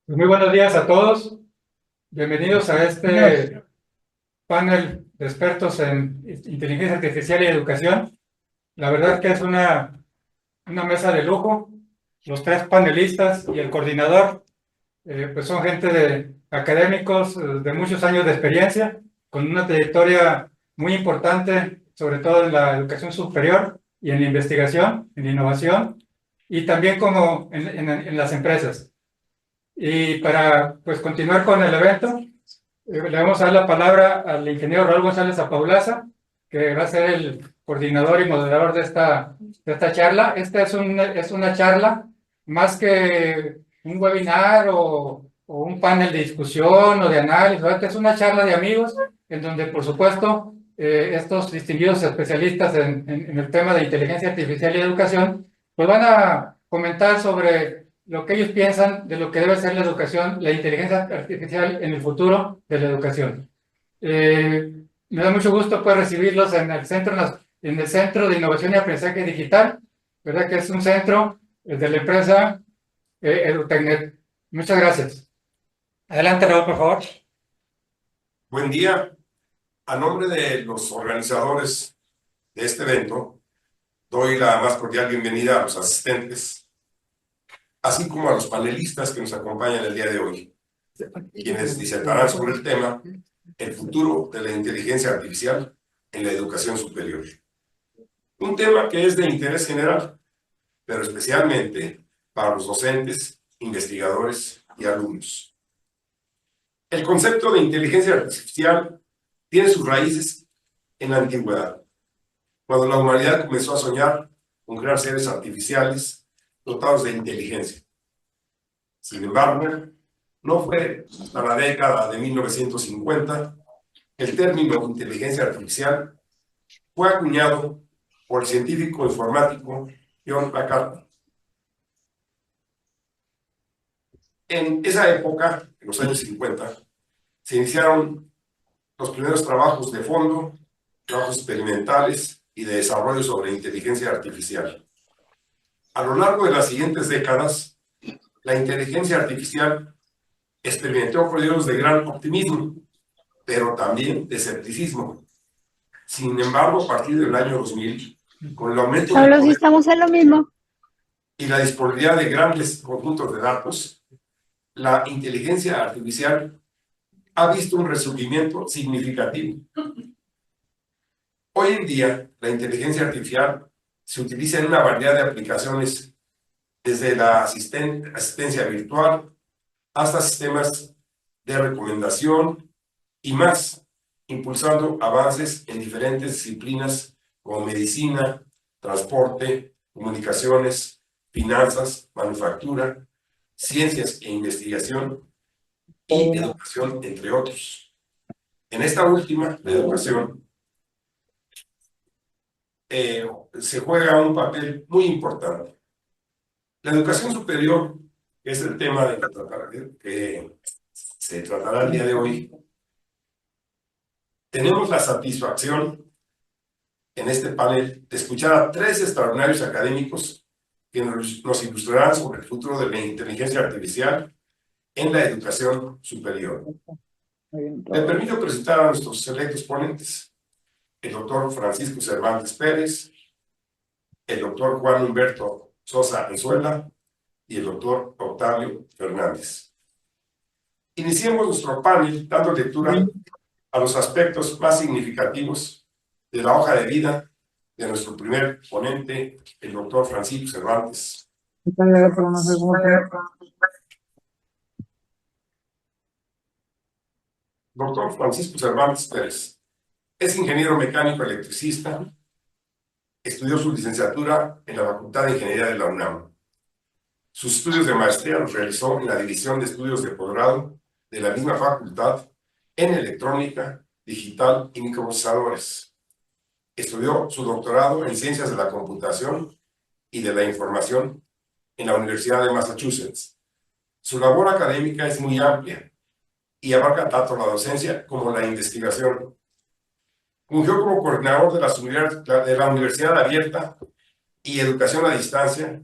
Pues muy buenos días a todos. Bienvenidos a este panel de expertos en inteligencia artificial y educación. La verdad que es una mesa de lujo. Los tres panelistas y el coordinador pues son gente de académicos de muchos años de experiencia, con una trayectoria muy importante, sobre todo en la educación superior y en la investigación, en la innovación, y también como en las empresas. Y para pues continuar con el evento, le vamos a dar la palabra al ingeniero Raúl González Apaulaza, que va a ser el coordinador y moderador de esta charla. Esta es una charla más que un webinar o un panel de discusión o de análisis. Esta es una charla de amigos en donde, por supuesto, estos distinguidos especialistas en el tema de inteligencia artificial y educación, pues van a comentar sobre lo que ellos piensan de lo que debe ser la educación, la inteligencia artificial en el futuro de la educación. Me da mucho gusto pues, recibirlos en el Centro de Innovación y Aprendizaje Digital, ¿verdad? Que es un centro de la empresa Edutecnet. Muchas gracias. Adelante, Raúl, por favor. Buen día. A nombre de los organizadores de este evento, doy la más cordial bienvenida a los asistentes, así como a los panelistas que nos acompañan el día de hoy, quienes disertarán sobre el tema el futuro de la inteligencia artificial en la educación superior. Un tema que es de interés general, pero especialmente para los docentes, investigadores y alumnos. El concepto de inteligencia artificial tiene sus raíces en la antigüedad, cuando la humanidad comenzó a soñar con crear seres artificiales dotados de inteligencia. Sin embargo, no fue hasta la década de 1950 que el término inteligencia artificial fue acuñado por el científico informático John McCarthy. En esa época, en los años 50, se iniciaron los primeros trabajos de fondo, trabajos experimentales y de desarrollo sobre inteligencia artificial. A lo largo de las siguientes décadas, la inteligencia artificial experimentó periodos de gran optimismo, pero también de escepticismo. Sin embargo, a partir del año 2000, con el aumento del Pablo, sí poder estamos en lo mismo. y la disponibilidad de grandes conjuntos de datos, la inteligencia artificial ha visto un resurgimiento significativo. Hoy en día, la inteligencia artificial se utiliza en una variedad de aplicaciones, desde la asistencia virtual hasta sistemas de recomendación y más, impulsando avances en diferentes disciplinas como medicina, transporte, comunicaciones, finanzas, manufactura, ciencias e investigación y educación, entre otros. En esta última, la educación, se juega un papel muy importante. La educación superior, que es el tema que se tratará el día de hoy, tenemos la satisfacción en este panel de escuchar a tres extraordinarios académicos que nos ilustrarán sobre el futuro de la inteligencia artificial en la educación superior. Me permito presentar a nuestros selectos ponentes: el doctor Francisco Cervantes Pérez, el doctor Juan Humberto Sosa Enzuela y el doctor Octavio Fernández. Iniciemos nuestro panel dando lectura a los aspectos más significativos de la hoja de vida de nuestro primer ponente, el doctor Francisco Cervantes. Doctor Francisco Cervantes Pérez es ingeniero mecánico electricista. Estudió su licenciatura en la Facultad de Ingeniería de la UNAM. Sus estudios de maestría los realizó en la División de Estudios de Posgrado de la misma facultad en electrónica, digital y microprocesadores. Estudió su doctorado en Ciencias de la Computación y de la Información en la Universidad de Massachusetts. Su labor académica es muy amplia y abarca tanto la docencia como la investigación. Fungió como coordinador de la Universidad Abierta y Educación a Distancia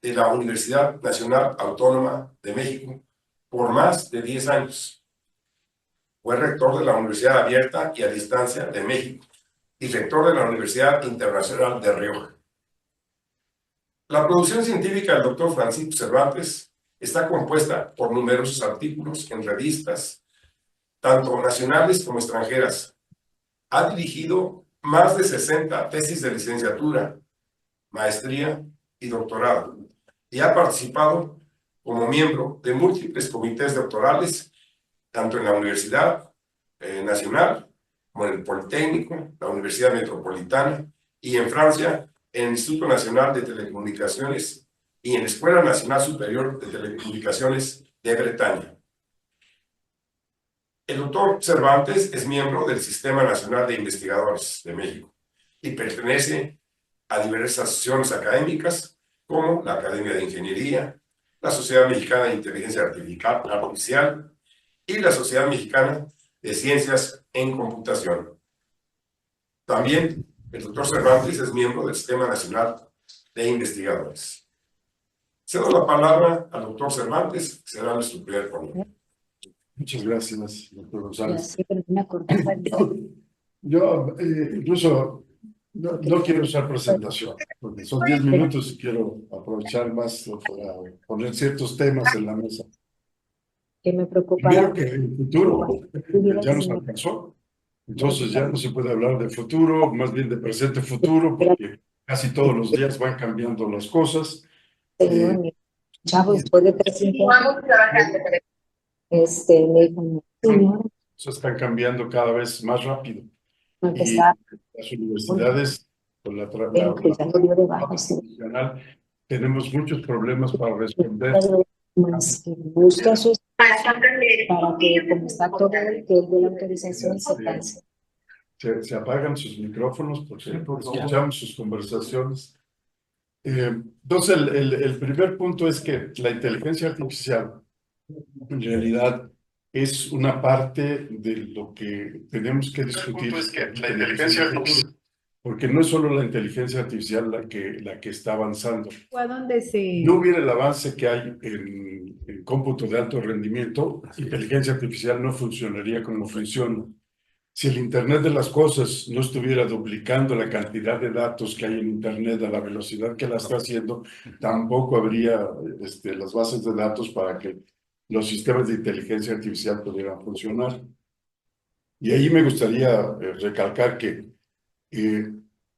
de la Universidad Nacional Autónoma de México por más de 10 años. Fue rector de la Universidad Abierta y a Distancia de México y rector de la Universidad Internacional de Rioja. La producción científica del doctor Francisco Cervantes está compuesta por numerosos artículos en revistas, tanto nacionales como extranjeras. Ha dirigido más de 60 tesis de licenciatura, maestría y doctorado, y ha participado como miembro de múltiples comités doctorales, tanto en la Universidad Nacional como en el Politécnico, la Universidad Metropolitana, y en Francia, en el Instituto Nacional de Telecomunicaciones y en la Escuela Nacional Superior de Telecomunicaciones de Bretaña. El doctor Cervantes es miembro del Sistema Nacional de Investigadores de México y pertenece a diversas asociaciones académicas como la Academia de Ingeniería, la Sociedad Mexicana de Inteligencia Artificial y la Sociedad Mexicana de Ciencias en Computación. También el doctor Cervantes es miembro del Sistema Nacional de Investigadores. Cedo la palabra al doctor Cervantes, que será nuestro primer ponente. Muchas gracias, doctor González. Yo Yo incluso no quiero usar presentación, porque son 10 minutos y quiero aprovechar más para poner ciertos temas en la mesa. que me preocupa. Primero que el futuro ya nos alcanzó, entonces ya no se puede hablar de futuro, más bien de presente futuro, porque casi todos los días van cambiando las cosas. Chavos, después de 3 años, me dijo, señora, Están cambiando cada vez más rápido. no Y empezar, las universidades, con la pues ya lo dio de baja, sí. nacional, tenemos muchos problemas para responder. Más que busca sus para que, como está todo el que es de la autorización, se canse. Se apagan sus micrófonos porque escuchamos sus conversaciones. Entonces, el primer punto es que la inteligencia artificial, en realidad, es una parte de lo que tenemos que discutir. Es que la inteligencia artificial, porque no es solo la inteligencia artificial la que está avanzando. Fue a donde se... No hubiera el avance que hay en cómputo de alto rendimiento, inteligencia artificial no funcionaría como funciona. Si el Internet de las cosas no estuviera duplicando la cantidad de datos que hay en Internet a la velocidad que la está haciendo, tampoco habría las bases de datos para que los sistemas de inteligencia artificial pudieran funcionar. Y ahí me gustaría recalcar que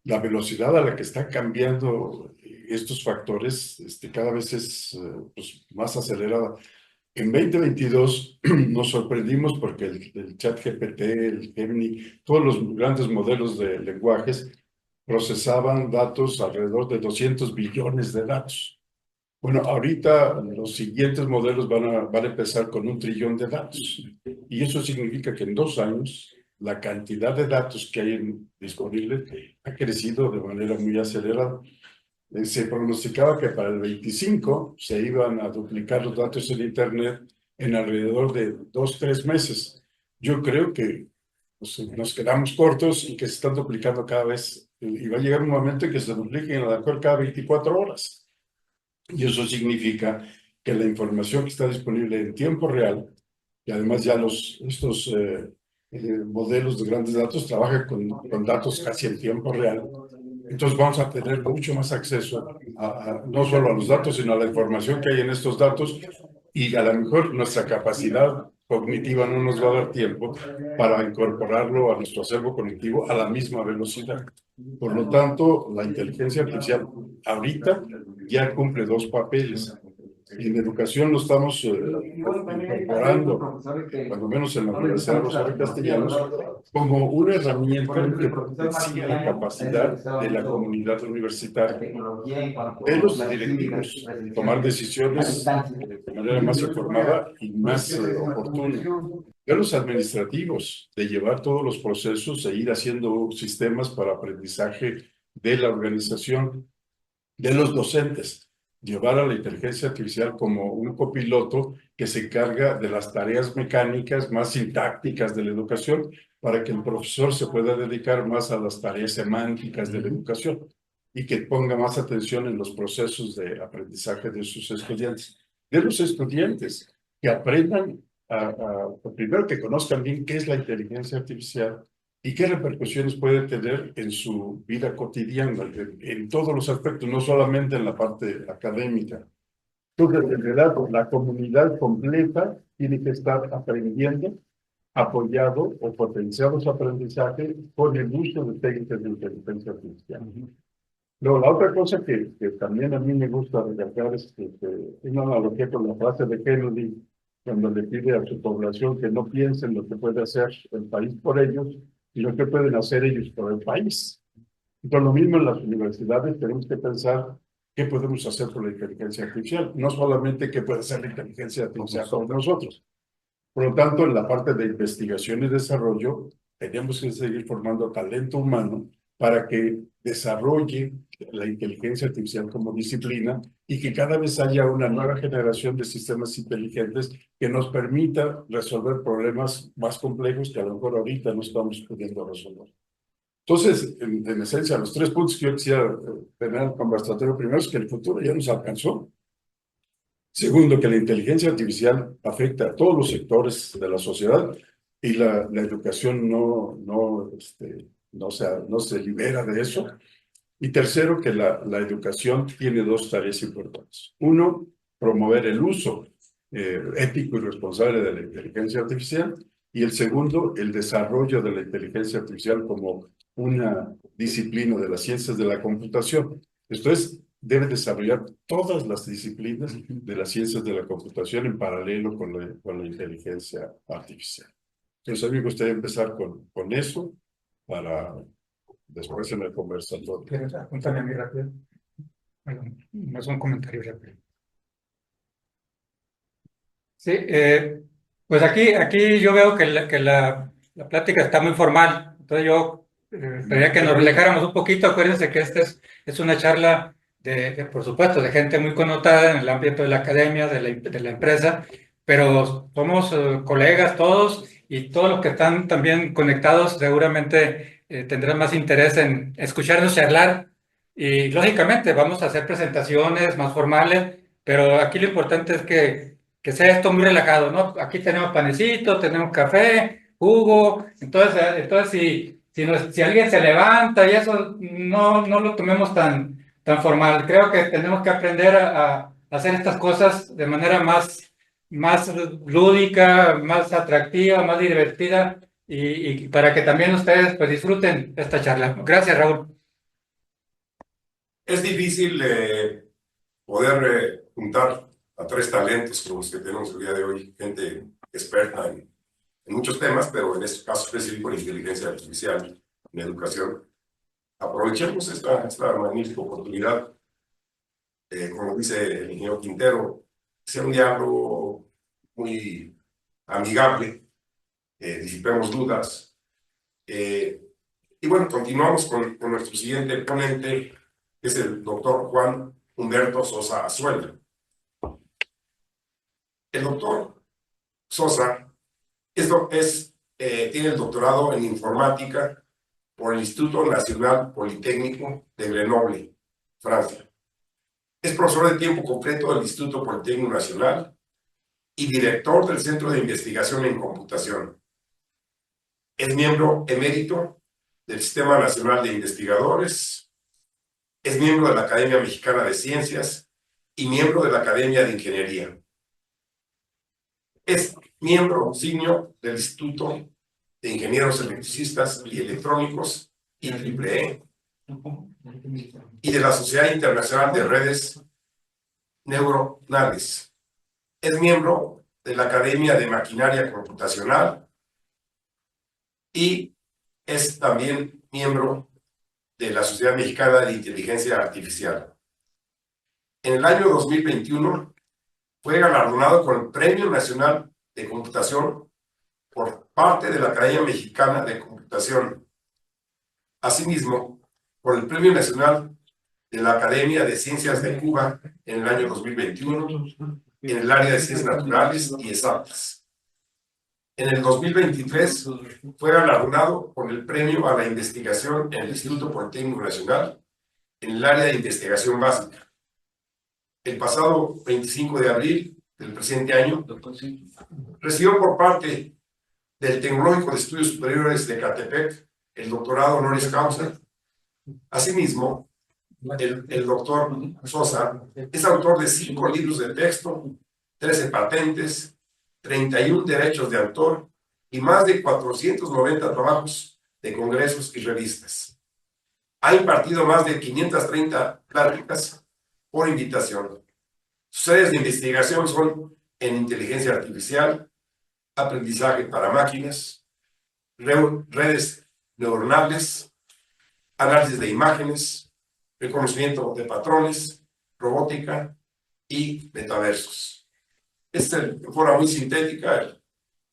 la velocidad a la que están cambiando estos factores cada vez es pues, más acelerada. En 2022 nos sorprendimos porque el ChatGPT, el Gemini, todos los grandes modelos de lenguajes procesaban datos alrededor de 200 billones de datos. Bueno, ahorita los siguientes modelos van a empezar con 1 trillón de datos. Y eso significa que en 2 años la cantidad de datos que hay disponibles ha crecido de manera muy acelerada. Se pronosticaba que para el 25 se iban a duplicar los datos en Internet en alrededor de 2-3 meses. Yo creo que nos quedamos cortos y que se están duplicando cada vez. Y va a llegar un momento en que se dupliquen a lo mejor cada 24 horas. Y eso significa que la información que está disponible en tiempo real, y además ya estos modelos de grandes datos trabajan con datos casi en tiempo real. Entonces vamos a tener mucho más acceso no solo a los datos, sino a la información que hay en estos datos, y a lo mejor nuestra capacidad cognitiva no nos va a dar tiempo para incorporarlo a nuestro acervo cognitivo a la misma velocidad. Por lo tanto, la inteligencia artificial ahorita ya cumple 2 papeles. En educación lo estamos incorporando, cuando menos en la Universidad Rosario Castellanos, como una herramienta que potencia la capacidad de la comunidad universitaria, de los directivos, tomar decisiones de manera más informada y más oportuna, de los administrativos, de llevar todos los procesos e ir haciendo sistemas para aprendizaje de la organización, de los docentes, llevar a la inteligencia artificial como un copiloto que se encarga de las tareas mecánicas más sintácticas de la educación para que el profesor se pueda dedicar más a las tareas semánticas de la educación y que ponga más atención en los procesos de aprendizaje de sus estudiantes. De los estudiantes, que aprendan primero que conozcan bien qué es la inteligencia artificial y qué repercusiones puede tener en su vida cotidiana, en todos los aspectos, no solamente en la parte académica. Entonces, en realidad, la comunidad completa tiene que estar aprendiendo, apoyado o potenciado su aprendizaje con el uso de técnicas de inteligencia artificial. Luego, la otra cosa que también a mí me gusta recalcar es que una analogía con la frase de Kennedy, cuando le pide a su población que no piensen lo que puede hacer el país por ellos, sino que pueden hacer ellos por el país. Entonces, lo mismo en las universidades, tenemos que pensar qué podemos hacer por la inteligencia artificial, no solamente qué puede hacer la inteligencia artificial con nosotros. Por lo tanto, en la parte de investigación y desarrollo, tenemos que seguir formando talento humano para que desarrolle la inteligencia artificial como disciplina y que cada vez haya una nueva generación de sistemas inteligentes que nos permita resolver problemas más complejos que a lo mejor ahorita no estamos pudiendo resolver. Entonces, en esencia, los 3 puntos que yo quisiera tener el conversatorio, primero es que el futuro ya nos alcanzó. Segundo, que la inteligencia artificial afecta a todos los sectores de la sociedad y la educación no se libera de eso. Y tercero, que la educación tiene 2 tareas importantes. Uno, promover el uso ético y responsable de la inteligencia artificial. Y el segundo, el desarrollo de la inteligencia artificial como una disciplina de las ciencias de la computación. Esto es, debe desarrollar todas las disciplinas de las ciencias de la computación en paralelo con la inteligencia artificial. Entonces, a mí me gustaría empezar con eso para después en el conversatorio. ¿Quieres apuntarme a mí rápido? Bueno, no es un comentario rápido. Sí, pues aquí yo veo que la plática está muy formal. Entonces yo quería que nos relajáramos un poquito. Acuérdense que esta es una charla por supuesto, de gente muy connotada en el ámbito de la academia, de la empresa, pero somos colegas todos y todos los que están también conectados seguramente tendrán más interés en escucharnos charlar y lógicamente vamos a hacer presentaciones más formales, pero aquí lo importante es que sea esto muy relajado, ¿no? Aquí tenemos panecito, tenemos café, jugo, entonces si alguien se levanta y eso, no lo tomemos tan formal. Creo que tenemos que aprender a hacer estas cosas de manera más lúdica, más atractiva, más divertida y para que también ustedes pues disfruten esta charla. Gracias, Raúl. Es difícil poder juntar a 3 talentos como los que tenemos el día de hoy, gente experta en muchos temas, pero en este caso específico en inteligencia artificial, en educación. Aprovechemos esta magnífica oportunidad, como dice el ingeniero Quintero, sea un diálogo muy amigable, disipemos dudas. Y bueno, continuamos con nuestro siguiente ponente, que es el doctor Juan Humberto Sosa Azuela. El doctor Sosa tiene el doctorado en informática por el Instituto Nacional Politécnico de Grenoble, Francia. Es profesor de tiempo completo del Instituto Politécnico Nacional y director del Centro de Investigación en Computación. Es miembro emérito del Sistema Nacional de Investigadores, es miembro de la Academia Mexicana de Ciencias y miembro de la Academia de Ingeniería. Es miembro senior del Instituto de Ingenieros Electricistas y Electrónicos, IEEE, y de la Sociedad Internacional de Redes Neuronales. Es miembro de la Academia de Maquinaria Computacional y es también miembro de la Sociedad Mexicana de Inteligencia Artificial. En el año 2021 fue galardonado con el Premio Nacional de Computación por parte de la Academia Mexicana de Computación. Asimismo, por el Premio Nacional de la Academia de Ciencias de Cuba en el año 2021, en el área de Ciencias Naturales y Exactas. En el 2023 fue galardonado con el Premio a la Investigación en el Instituto Politécnico Nacional en el área de investigación básica. El pasado 25 de abril del presente año, recibió por parte del Tecnológico de Estudios Superiores de Ecatepec el doctorado honoris causa. Asimismo, el doctor Sosa es autor de 5 libros de texto, 13 patentes, 31 derechos de autor y más de 490 trabajos de congresos y revistas. Ha impartido más de 530 pláticas por invitación. Sus áreas de investigación son en inteligencia artificial, aprendizaje para máquinas, redes neuronales, análisis de imágenes, reconocimiento de patrones, robótica y metaversos. Esta es de forma muy sintética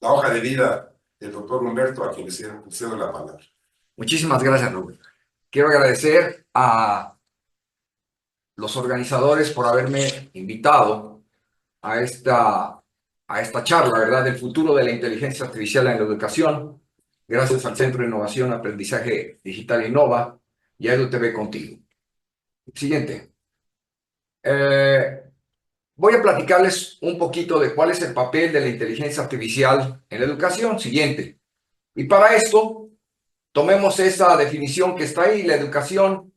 la hoja de vida del doctor Humberto, a quien le cedo la palabra. Muchísimas gracias, Rubén. Quiero agradecer a los organizadores por haberme invitado a esta charla, ¿verdad?, del futuro de la inteligencia artificial en la educación, gracias al Centro de Innovación, Aprendizaje Digital Innova y a EduTV Contigo. Siguiente. Voy a platicarles un poquito de cuál es el papel de la inteligencia artificial en la educación. Siguiente. Y para esto, tomemos esa definición que está ahí, la educación,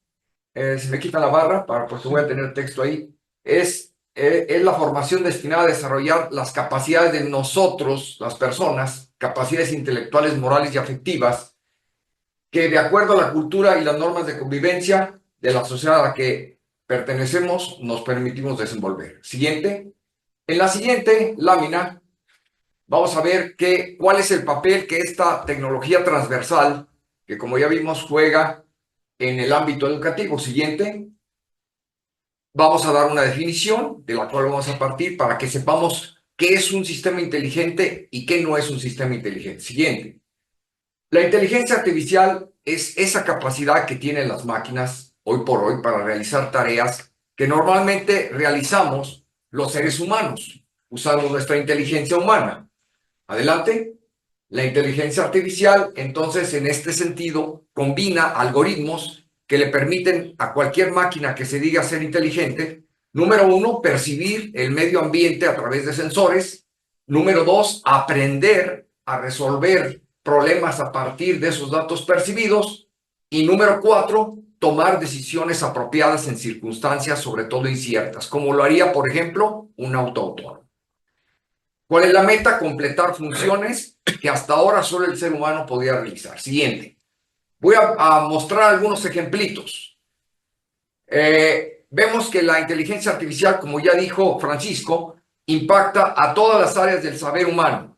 si me quitan la barra, porque voy a tener texto ahí, es la formación destinada a desarrollar las capacidades de nosotros, las personas, capacidades intelectuales, morales y afectivas, que de acuerdo a la cultura y las normas de convivencia de la sociedad a la que pertenecemos, nos permitimos desenvolver. Siguiente. En la siguiente lámina, vamos a ver cuál es el papel que esta tecnología transversal, que como ya vimos, juega en el ámbito educativo. Siguiente. Vamos a dar una definición de la cual vamos a partir para que sepamos qué es un sistema inteligente y qué no es un sistema inteligente. Siguiente. La inteligencia artificial es esa capacidad que tienen las máquinas hoy por hoy para realizar tareas que normalmente realizamos los seres humanos, usando nuestra inteligencia humana. Adelante. La inteligencia artificial, entonces, en este sentido, combina algoritmos que le permiten a cualquier máquina que se diga ser inteligente, número 1, percibir el medio ambiente a través de sensores, número 2, aprender a resolver problemas a partir de esos datos percibidos, y número 4, tomar decisiones apropiadas en circunstancias sobre todo inciertas, como lo haría, por ejemplo, un auto autónomo. ¿Cuál es la meta? Completar funciones que hasta ahora solo el ser humano podía realizar. Siguiente. Voy a mostrar algunos ejemplitos. Vemos que la inteligencia artificial, como ya dijo Francisco, impacta a todas las áreas del saber humano,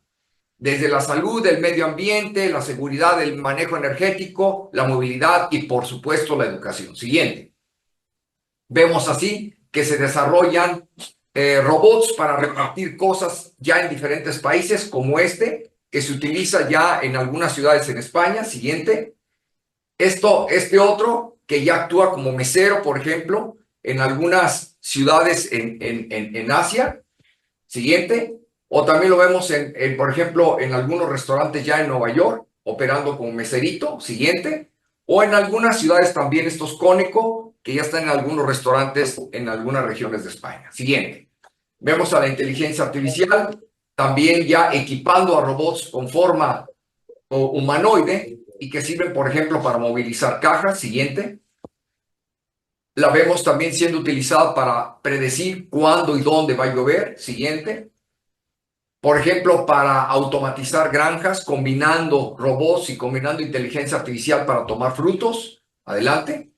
desde la salud, el medio ambiente, la seguridad, el manejo energético, la movilidad y, por supuesto, la educación. Siguiente. Vemos así que se desarrollan robots para repartir cosas ya en diferentes países, como este, que se utiliza ya en algunas ciudades en España. Siguiente. Este otro, que ya actúa como mesero, por ejemplo, en algunas ciudades en Asia. Siguiente. O también lo vemos, por ejemplo, en algunos restaurantes ya en Nueva York, operando como meserito. Siguiente. O en algunas ciudades también estos Coneco, que ya están en algunos restaurantes en algunas regiones de España. Siguiente. Vemos a la inteligencia artificial también ya equipando a robots con forma humanoide y que sirven, por ejemplo, para movilizar cajas. Siguiente. La vemos también siendo utilizada para predecir cuándo y dónde va a llover. Siguiente. Por ejemplo, para automatizar granjas, combinando robots y combinando inteligencia artificial para tomar frutos. Adelante.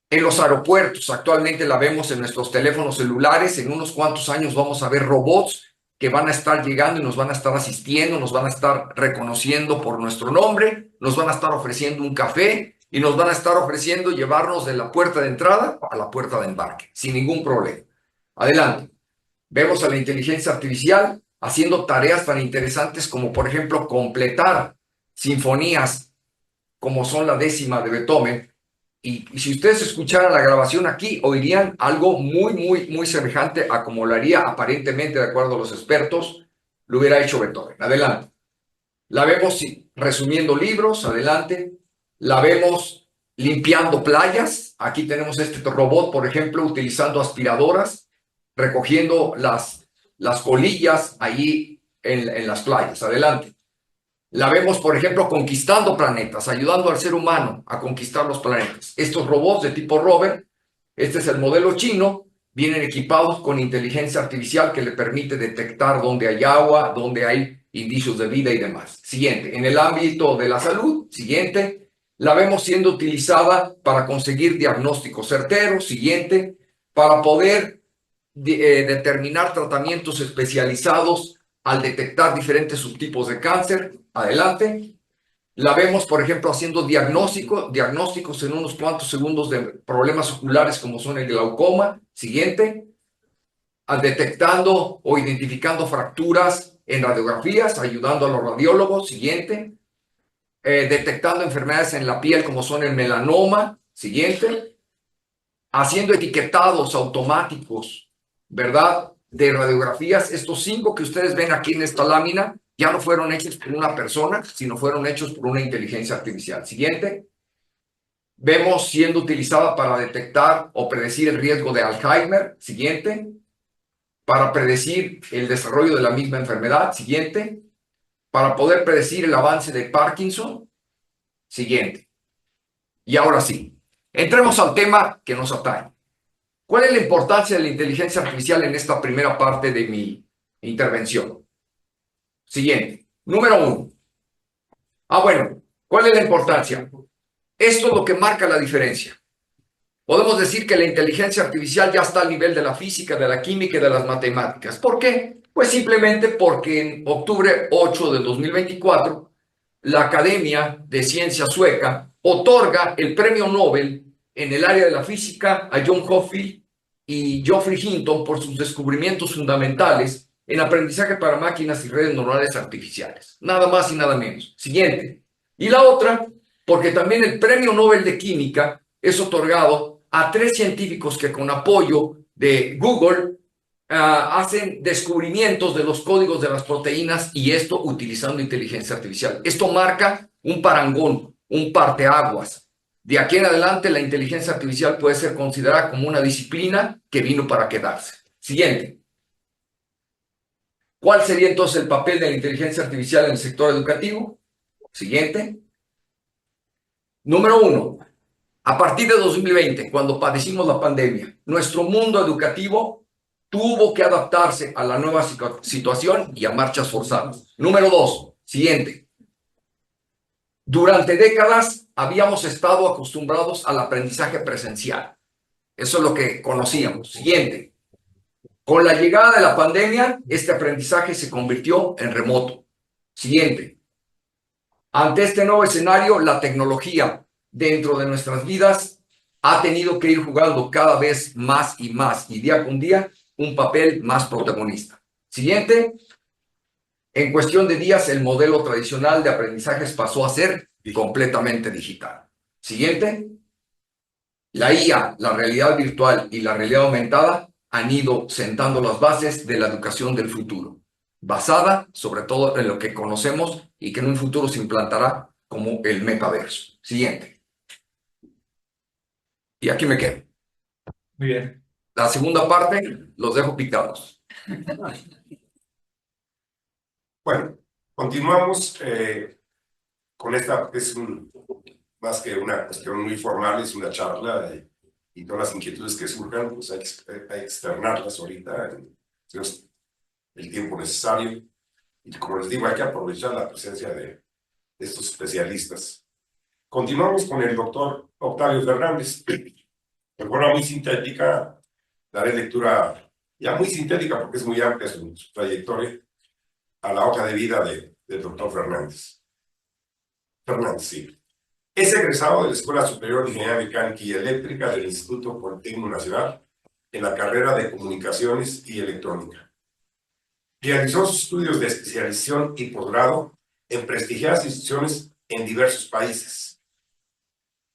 En los aeropuertos, actualmente la vemos en nuestros teléfonos celulares. En unos cuantos años vamos a ver robots que van a estar llegando y nos van a estar asistiendo, nos van a estar reconociendo por nuestro nombre, nos van a estar ofreciendo un café y nos van a estar ofreciendo llevarnos de la puerta de entrada a la puerta de embarque, sin ningún problema. Adelante. Vemos a la inteligencia artificial haciendo tareas tan interesantes como, por ejemplo, completar sinfonías como son la 10ª de Beethoven. Y si ustedes escucharan la grabación aquí, oirían algo muy semejante a como lo haría aparentemente, de acuerdo a los expertos, lo hubiera hecho Beethoven. Adelante. La vemos resumiendo libros. Adelante. La vemos limpiando playas. Aquí tenemos este robot, por ejemplo, utilizando aspiradoras, recogiendo las las colillas ahí en las playas. Adelante. La vemos, por ejemplo, conquistando planetas, ayudando al ser humano a conquistar los planetas. Estos robots de tipo rover, este es el modelo chino, vienen equipados con inteligencia artificial que le permite detectar dónde hay agua, dónde hay indicios de vida y demás. Siguiente, en el ámbito de la salud, siguiente, la vemos siendo utilizada para conseguir diagnósticos certeros, siguiente, para poder determinar tratamientos especializados al detectar diferentes subtipos de cáncer. Adelante. La vemos, por ejemplo, haciendo diagnósticos en unos cuantos segundos de problemas oculares como son el glaucoma. Siguiente. Detectando o identificando fracturas en radiografías, ayudando a los radiólogos. Siguiente. Detectando enfermedades en la piel como son el melanoma. Siguiente. Haciendo etiquetados automáticos, ¿verdad? De radiografías. Estos 5 que ustedes ven aquí en esta lámina ya no fueron hechos por una persona, sino fueron hechos por una inteligencia artificial. Siguiente. Vemos siendo utilizada para detectar o predecir el riesgo de Alzheimer. Siguiente. Para predecir el desarrollo de la misma enfermedad. Siguiente. Para poder predecir el avance de Parkinson. Siguiente. Y ahora sí, entremos al tema que nos atañe. ¿Cuál es la importancia de la inteligencia artificial en esta primera parte de mi intervención? Siguiente. Número 1. Bueno, ¿cuál es la importancia? Esto es lo que marca la diferencia. Podemos decir que la inteligencia artificial ya está al nivel de la física, de la química y de las matemáticas. ¿Por qué? Pues simplemente porque en octubre 8 de 2024, la Academia de Ciencias sueca otorga el premio Nobel en el área de la física a John Hopfield y Geoffrey Hinton por sus descubrimientos fundamentales en aprendizaje para máquinas y redes neuronales artificiales. Nada más y nada menos. Siguiente. Y la otra, porque también el premio Nobel de Química es otorgado a 3 científicos que con apoyo de Google hacen descubrimientos de los códigos de las proteínas y esto utilizando inteligencia artificial. Esto marca un parangón, un parteaguas. De aquí en adelante la inteligencia artificial puede ser considerada como una disciplina que vino para quedarse. Siguiente. ¿Cuál sería entonces el papel de la inteligencia artificial en el sector educativo? Siguiente. Número 1. A partir de 2020, cuando padecimos la pandemia, nuestro mundo educativo tuvo que adaptarse a la nueva situación y a marchas forzadas. Número 2. Siguiente. Durante décadas habíamos estado acostumbrados al aprendizaje presencial. Eso es lo que conocíamos. Siguiente. Con la llegada de la pandemia, este aprendizaje se convirtió en remoto. Siguiente. Ante este nuevo escenario, la tecnología dentro de nuestras vidas ha tenido que ir jugando cada vez más y día con día un papel más protagonista. Siguiente. En cuestión de días, el modelo tradicional de aprendizajes pasó a ser completamente digital. Siguiente. La IA, la realidad virtual y la realidad aumentada han ido sentando las bases de la educación del futuro, basada sobre todo en lo que conocemos y que en un futuro se implantará como el metaverso. Siguiente. Y aquí me quedo. Muy bien. La segunda parte los dejo picados. Bueno, continuamos con esta, es más que una cuestión muy formal, es una charla y todas las inquietudes que surjan, pues hay que externarlas ahorita en el tiempo necesario. Y como les digo, hay que aprovechar la presencia de estos especialistas. Continuamos con el doctor Octavio Fernández. De forma muy sintética, daré lectura ya muy sintética porque es muy amplia su trayectoria a la hoja de vida del doctor Fernández. Fernández, sí. Es egresado de la Escuela Superior de Ingeniería Mecánica y Eléctrica del Instituto Politécnico Nacional en la carrera de Comunicaciones y Electrónica. Realizó sus estudios de especialización y posgrado en prestigiadas instituciones en diversos países.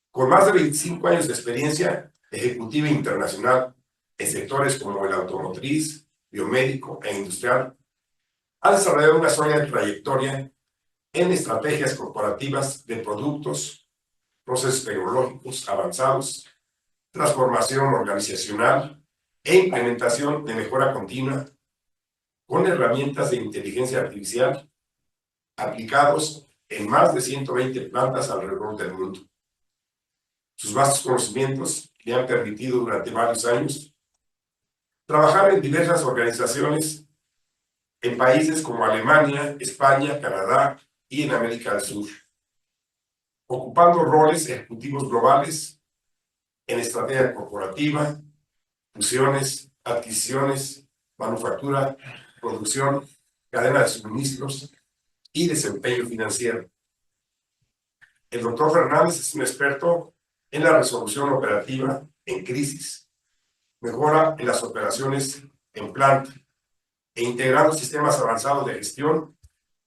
Con más de 25 años de experiencia ejecutiva internacional en sectores como el automotriz, biomédico e industrial, ha desarrollado una sólida trayectoria en estrategias corporativas de productos, procesos tecnológicos avanzados, transformación organizacional e implementación de mejora continua con herramientas de inteligencia artificial aplicados en más de 120 plantas alrededor del mundo. Sus vastos conocimientos le han permitido durante varios años trabajar en diversas organizaciones en países como Alemania, España, Canadá y en América del Sur, ocupando roles ejecutivos globales en estrategia corporativa, fusiones, adquisiciones, manufactura, producción, cadena de suministros y desempeño financiero. El doctor Fernández es un experto en la resolución operativa en crisis, mejora en las operaciones en planta e integrando sistemas avanzados de gestión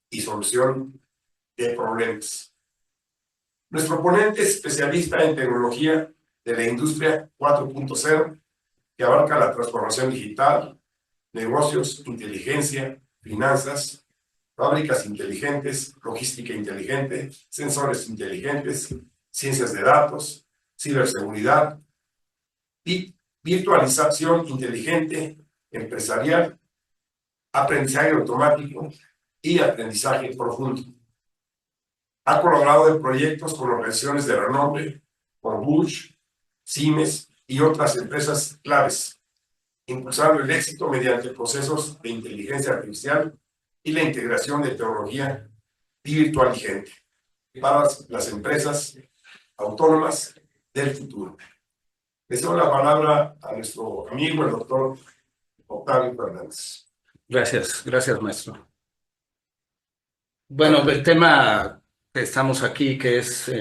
y solución de problemas. Nuestro ponente es especialista en tecnología de la industria 4.0, que abarca la transformación digital, negocios, inteligencia, finanzas, fábricas inteligentes, logística inteligente, sensores inteligentes, ciencias de datos, ciberseguridad y virtualización inteligente, empresarial, aprendizaje automático y aprendizaje profundo. Ha colaborado en proyectos con organizaciones de renombre, como Bosch, Siemens y otras empresas claves, impulsando el éxito mediante procesos de inteligencia artificial y la integración de tecnología virtualigente para las empresas autónomas del futuro. Le doy la palabra a nuestro amigo, el doctor Octavio Fernández. Gracias, maestro. Bueno, el tema que estamos aquí, que es,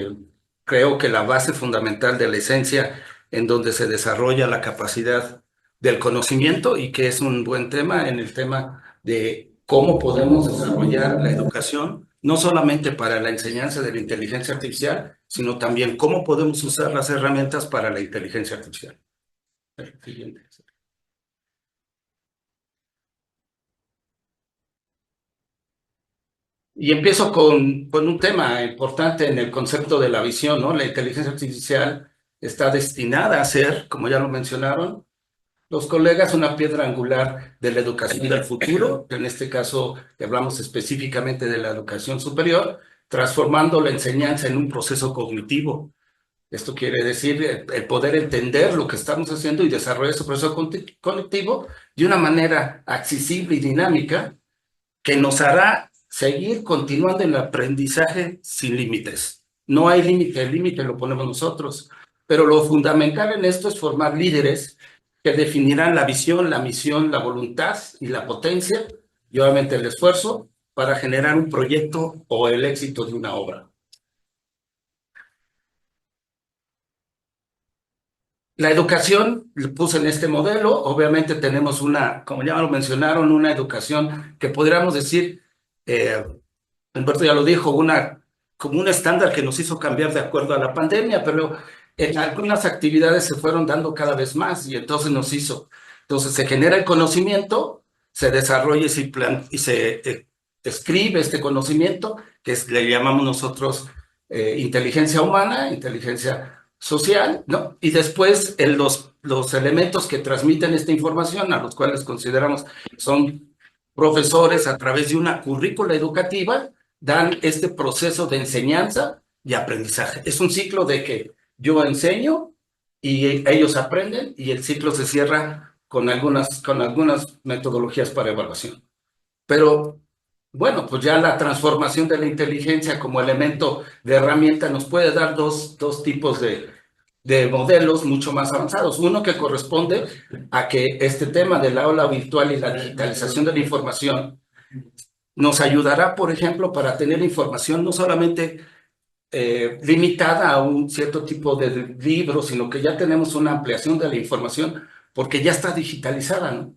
creo que la base fundamental de la esencia en donde se desarrolla la capacidad del conocimiento y que es un buen tema en el tema de cómo podemos desarrollar la educación, no solamente para la enseñanza de la inteligencia artificial, sino también cómo podemos usar las herramientas para la inteligencia artificial. El siguiente. Y empiezo con un tema importante en el concepto de la visión, ¿no? La inteligencia artificial está destinada a ser, como ya lo mencionaron los colegas, una piedra angular de la educación del futuro. En este caso, hablamos específicamente de la educación superior, transformando la enseñanza en un proceso cognitivo. Esto quiere decir el poder entender lo que estamos haciendo y desarrollar ese proceso cognitivo de una manera accesible y dinámica que nos hará seguir continuando en el aprendizaje sin límites. No hay límite, el límite lo ponemos nosotros. Pero lo fundamental en esto es formar líderes que definirán la visión, la misión, la voluntad y la potencia, y obviamente el esfuerzo, para generar un proyecto o el éxito de una obra. La educación, le puse en este modelo, obviamente tenemos una, como ya lo mencionaron, una educación que podríamos decir, Humberto ya lo dijo, como un estándar que nos hizo cambiar de acuerdo a la pandemia, pero en algunas actividades se fueron dando cada vez más y entonces entonces se genera el conocimiento, se desarrolla y se escribe este conocimiento, que le llamamos nosotros inteligencia humana, inteligencia social, ¿no? Y después los elementos que transmiten esta información, a los cuales consideramos son profesores a través de una currícula educativa, dan este proceso de enseñanza y aprendizaje. Es un ciclo de que yo enseño y ellos aprenden y el ciclo se cierra con algunas metodologías para evaluación. Pero bueno, pues ya la transformación de la inteligencia como elemento de herramienta nos puede dar dos tipos de modelos mucho más avanzados. Uno que corresponde a que este tema del aula virtual y la digitalización de la información nos ayudará, por ejemplo, para tener información no solamente limitada a un cierto tipo de libros, sino que ya tenemos una ampliación de la información porque ya está digitalizada, ¿no?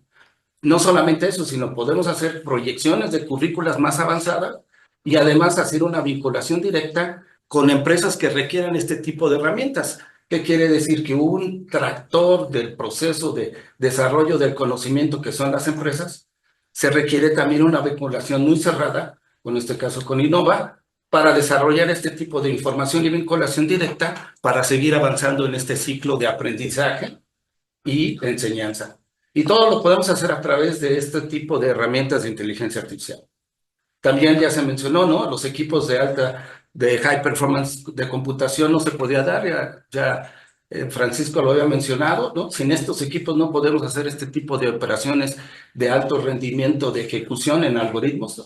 No solamente eso, sino podemos hacer proyecciones de currículas más avanzadas y además hacer una vinculación directa con empresas que requieran este tipo de herramientas. ¿Qué quiere decir? Que un tractor del proceso de desarrollo del conocimiento que son las empresas, se requiere también una vinculación muy cerrada, en este caso con Innova, para desarrollar este tipo de información y vinculación directa para seguir avanzando en este ciclo de aprendizaje y enseñanza. Y todo lo podemos hacer a través de este tipo de herramientas de inteligencia artificial. También ya se mencionó, ¿no? Los equipos de high performance de computación no se podía dar, Francisco lo había mencionado, ¿no? Sin estos equipos no podemos hacer este tipo de operaciones de alto rendimiento de ejecución en algoritmos, ¿no?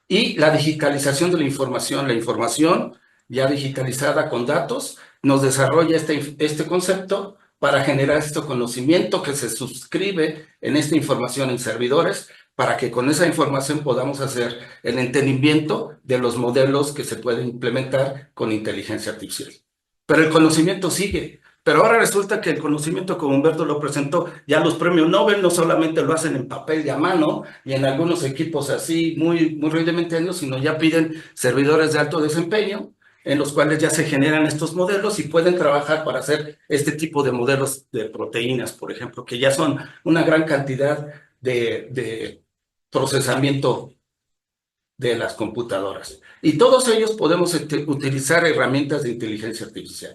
Y la digitalización de la información ya digitalizada con datos, nos desarrolla este concepto para generar este conocimiento que se suscribe en esta información en servidores, para que con esa información podamos hacer el entendimiento de los modelos que se pueden implementar con inteligencia artificial. Pero el conocimiento sigue. Pero ahora resulta que el conocimiento, como Humberto lo presentó, ya los premios Nobel no solamente lo hacen en papel y a mano y en algunos equipos así muy rudimentarios, sino ya piden servidores de alto desempeño en los cuales ya se generan estos modelos y pueden trabajar para hacer este tipo de modelos de proteínas, por ejemplo, que ya son una gran cantidad de procesamiento de las computadoras. Y todos ellos podemos utilizar herramientas de inteligencia artificial.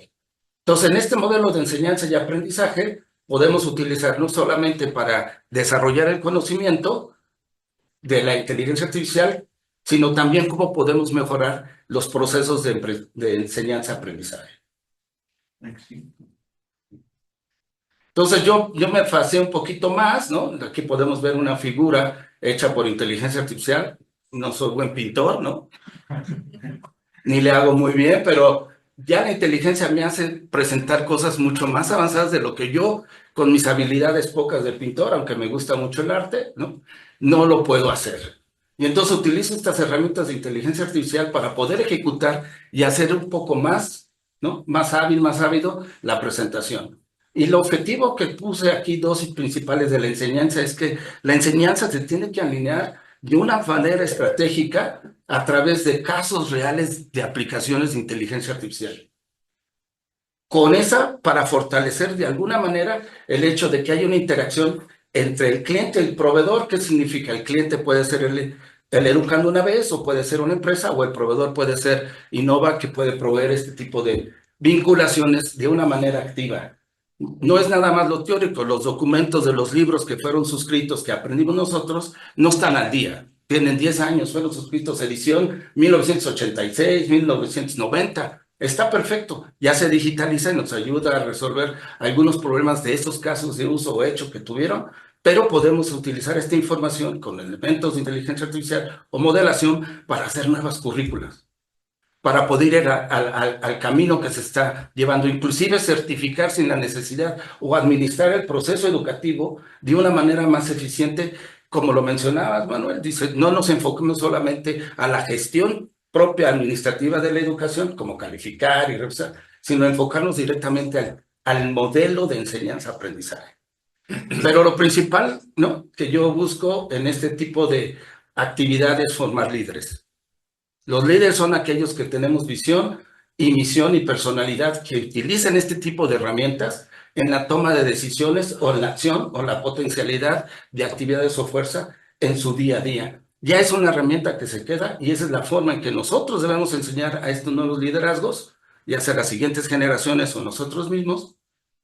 Entonces, en este modelo de enseñanza y aprendizaje, podemos utilizar no solamente para desarrollar el conocimiento de la inteligencia artificial, sino también cómo podemos mejorar los procesos de enseñanza-aprendizaje. Entonces, yo me pasé un poquito más, ¿no? Aquí podemos ver una figura hecha por inteligencia artificial. No soy buen pintor, ¿no? Ni le hago muy bien, pero ya la inteligencia me hace presentar cosas mucho más avanzadas de lo que yo, con mis habilidades pocas de pintor, aunque me gusta mucho el arte, no lo puedo hacer. Y entonces utilizo estas herramientas de inteligencia artificial para poder ejecutar y hacer un poco más, ¿no? Más hábil, más ávido la presentación. Y el objetivo que puse aquí, dos principales de la enseñanza, es que la enseñanza se tiene que alinear de una manera estratégica a través de casos reales de aplicaciones de inteligencia artificial. Con esa, para fortalecer de alguna manera el hecho de que haya una interacción entre el cliente y el proveedor. ¿Qué significa? El cliente puede ser el educando una vez, o puede ser una empresa, o el proveedor puede ser Innova, que puede proveer este tipo de vinculaciones de una manera activa. No es nada más lo teórico, los documentos de los libros que fueron suscritos, que aprendimos nosotros, no están al día. Tienen 10 años, fueron suscritos edición 1986, 1990. Está perfecto, ya se digitaliza y nos ayuda a resolver algunos problemas de estos casos de uso o hecho que tuvieron, pero podemos utilizar esta información con elementos de inteligencia artificial o modelación para hacer nuevas currículas, para poder ir al camino que se está llevando, inclusive certificar sin la necesidad o administrar el proceso educativo de una manera más eficiente. Como lo mencionabas, Manuel, dice, no nos enfoquemos solamente a la gestión propia administrativa de la educación, como calificar y revisar, sino enfocarnos directamente al modelo de enseñanza-aprendizaje. Pero lo principal, ¿no?, que yo busco en este tipo de actividades es formar líderes. Los líderes son aquellos que tenemos visión y misión y personalidad, que utilicen este tipo de herramientas en la toma de decisiones o en la acción o la potencialidad de actividades o fuerza en su día a día. Ya es una herramienta que se queda, y esa es la forma en que nosotros debemos enseñar a estos nuevos liderazgos, ya sea las siguientes generaciones o nosotros mismos,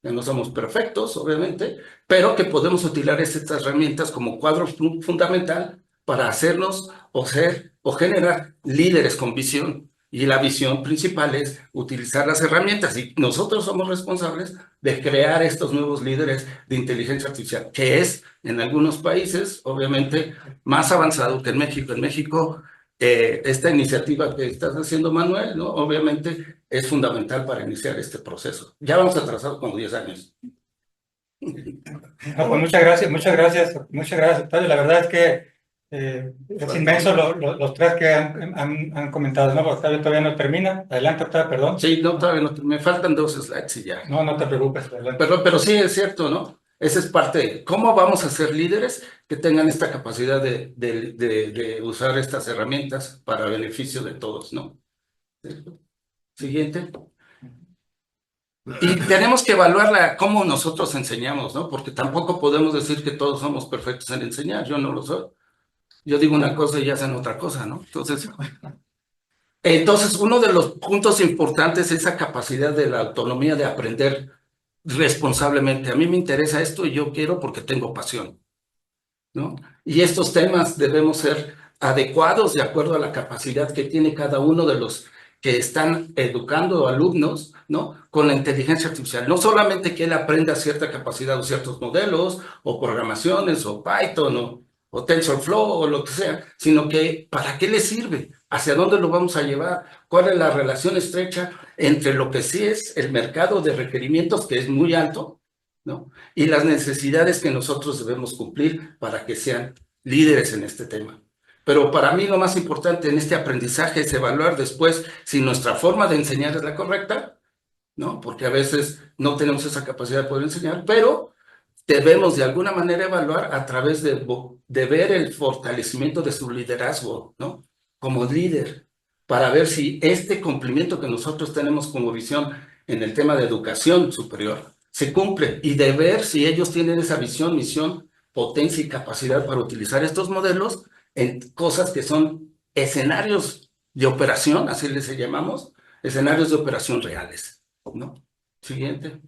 que no somos perfectos, obviamente, pero que podemos utilizar estas herramientas como cuadro fundamental para hacernos o ser o generar líderes con visión. Y la visión principal es utilizar las herramientas, y nosotros somos responsables de crear estos nuevos líderes de inteligencia artificial, que es en algunos países obviamente más avanzado que en México. En México, esta iniciativa que estás haciendo, Manuel, ¿no?, obviamente es fundamental para iniciar este proceso. Ya vamos atrasados como 10 años. No, pues muchas gracias, Octavio. La verdad es que es inmenso los tres que han comentado, ¿no? Octavio todavía no termina. Adelante, Octavio, perdón. Sí, no, todavía no, me faltan 2 slides y ya. No te preocupes, adelante. Pero sí es cierto, ¿no? Esa es parte de cómo vamos a ser líderes que tengan esta capacidad de usar estas herramientas para beneficio de todos, ¿no? Siguiente. Y tenemos que evaluar cómo nosotros enseñamos, ¿no? Porque tampoco podemos decir que todos somos perfectos en enseñar. Yo no lo soy. Yo digo una cosa y hacen otra cosa, ¿no? Entonces, uno de los puntos importantes es esa capacidad de la autonomía de aprender responsablemente. A mí me interesa esto y yo quiero porque tengo pasión, ¿no? Y estos temas debemos ser adecuados de acuerdo a la capacidad que tiene cada uno de los que están educando alumnos, ¿no? Con la inteligencia artificial. No solamente que él aprenda cierta capacidad o ciertos modelos o programaciones o Python o TensorFlow o lo que sea, sino que ¿para qué le sirve? ¿Hacia dónde lo vamos a llevar? ¿Cuál es la relación estrecha entre lo que sí es el mercado de requerimientos, que es muy alto, ¿no? Y las necesidades que nosotros debemos cumplir para que sean líderes en este tema? Pero para mí lo más importante en este aprendizaje es evaluar después si nuestra forma de enseñar es la correcta, ¿no? Porque a veces no tenemos esa capacidad de poder enseñar, pero debemos de alguna manera evaluar a través de ver el fortalecimiento de su liderazgo, ¿no? Como líder, para ver si este cumplimiento que nosotros tenemos como visión en el tema de educación superior se cumple y de ver si ellos tienen esa visión, misión, potencia y capacidad para utilizar estos modelos en cosas que son escenarios de operación, así les llamamos, escenarios de operación reales, ¿no? Siguiente.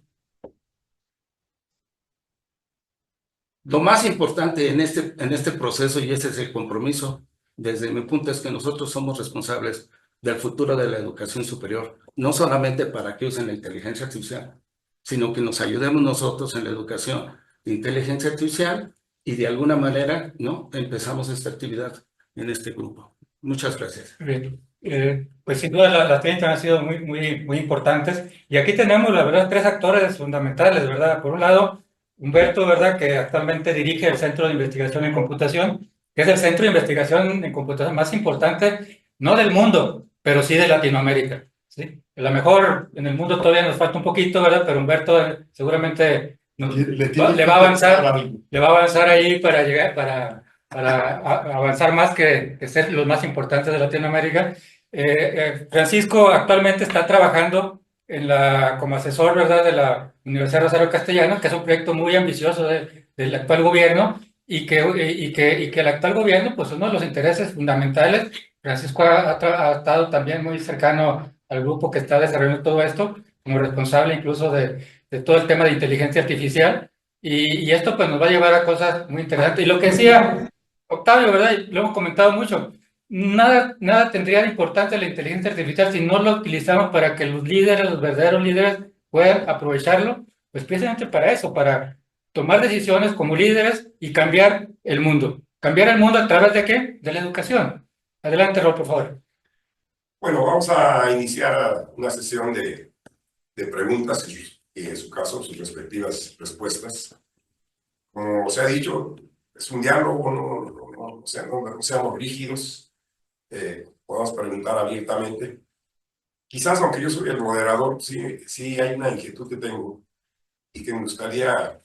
Lo más importante en este proceso, y ese es el compromiso, desde mi punto, es que nosotros somos responsables del futuro de la educación superior, no solamente para que usen la inteligencia artificial, sino que nos ayudemos nosotros en la educación de inteligencia artificial y de alguna manera, ¿no? Empezamos esta actividad en este grupo. Muchas gracias. Bien. Pues sin duda las 30 han sido muy importantes. Y aquí tenemos, la verdad, tres actores fundamentales, ¿verdad? Por un lado, Humberto, ¿verdad? Que actualmente dirige el Centro de Investigación en Computación, que es el centro de investigación en computación más importante, no del mundo, pero sí de Latinoamérica, ¿sí? A lo mejor en el mundo todavía nos falta un poquito, ¿verdad? Pero Humberto seguramente le va a avanzar ahí para llegar, para avanzar más que ser los más importantes de Latinoamérica. Francisco actualmente está trabajando como asesor, ¿verdad?, de la Universidad Rosario Castellanos, que es un proyecto muy ambicioso del actual gobierno y que el actual gobierno, pues uno de los intereses fundamentales. Francisco ha estado también muy cercano al grupo que está desarrollando todo esto, como responsable incluso de todo el tema de inteligencia artificial. Y esto pues nos va a llevar a cosas muy interesantes. Y lo que decía Octavio, ¿verdad? Y lo hemos comentado mucho. Nada tendría de importante la inteligencia artificial si no lo utilizamos para que los líderes, los verdaderos líderes, puedan aprovecharlo, pues precisamente para eso, para tomar decisiones como líderes y cambiar el mundo. ¿Cambiar el mundo a través de qué? De la educación. Adelante, Rol, por favor. Bueno, vamos a iniciar una sesión de preguntas y en su caso sus respectivas respuestas. Como se ha dicho, es un diálogo, no seamos rígidos, podemos preguntar abiertamente. Quizás, aunque yo soy el moderador, sí hay una inquietud que tengo y que me gustaría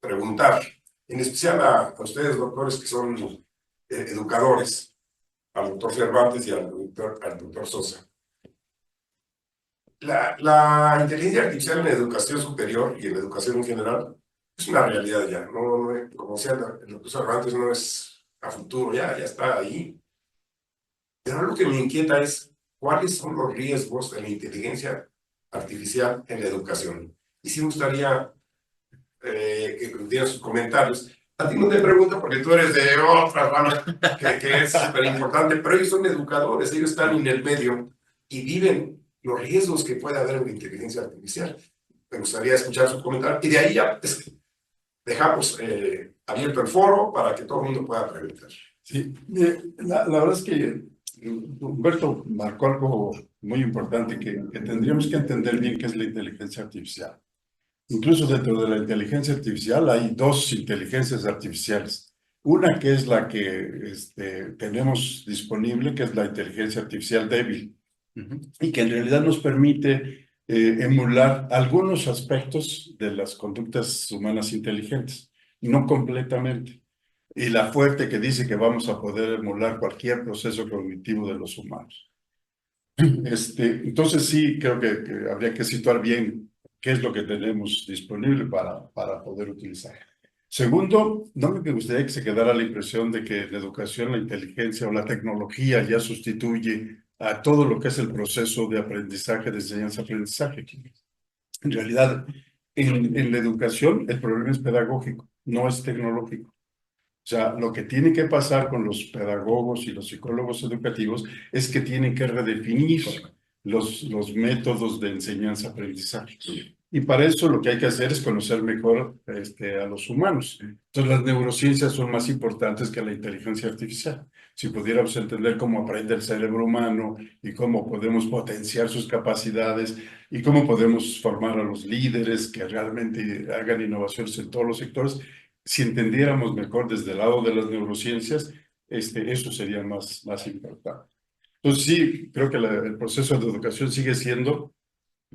preguntar, en especial a ustedes, doctores, que son educadores, al doctor Cervantes y al doctor Sosa. La inteligencia artificial en la educación superior y en la educación en general es una realidad ya. Como decía el doctor Cervantes, no es a futuro, ya está ahí. Pero lo que me inquieta es cuáles son los riesgos de la inteligencia artificial en la educación. Y sí me gustaría que dieran sus comentarios. A ti no te pregunto porque tú eres de otra rama que es súper importante, pero ellos son educadores, ellos están en el medio y viven los riesgos que puede haber en la inteligencia artificial. Me gustaría escuchar su comentario y de ahí ya dejamos abierto el foro para que todo el mundo pueda preguntar. Sí, la verdad es que Humberto marcó algo muy importante que tendríamos que entender bien qué es la inteligencia artificial. Incluso dentro de la inteligencia artificial hay dos inteligencias artificiales. Una que es la que tenemos disponible, que es la inteligencia artificial débil, y que en realidad nos permite emular algunos aspectos de las conductas humanas inteligentes, no completamente. Y la fuerte que dice que vamos a poder emular cualquier proceso cognitivo de los humanos. Entonces sí, creo que habría que situar bien qué es lo que tenemos disponible para poder utilizar. Segundo, no me gustaría que se quedara la impresión de que en la educación la inteligencia o la tecnología ya sustituye a todo lo que es el proceso de aprendizaje, de enseñanza-aprendizaje. En realidad, en la educación, el problema es pedagógico, no es tecnológico. O sea, lo que tiene que pasar con los pedagogos y los psicólogos educativos es que tienen que redefinir los métodos de enseñanza-aprendizaje. Y para eso lo que hay que hacer es conocer mejor a los humanos. Entonces, las neurociencias son más importantes que la inteligencia artificial. Si pudiéramos entender cómo aprende el cerebro humano y cómo podemos potenciar sus capacidades y cómo podemos formar a los líderes que realmente hagan innovaciones en todos los sectores, si entendiéramos mejor desde el lado de las neurociencias, eso sería más importante. Entonces sí, creo que el proceso de educación sigue siendo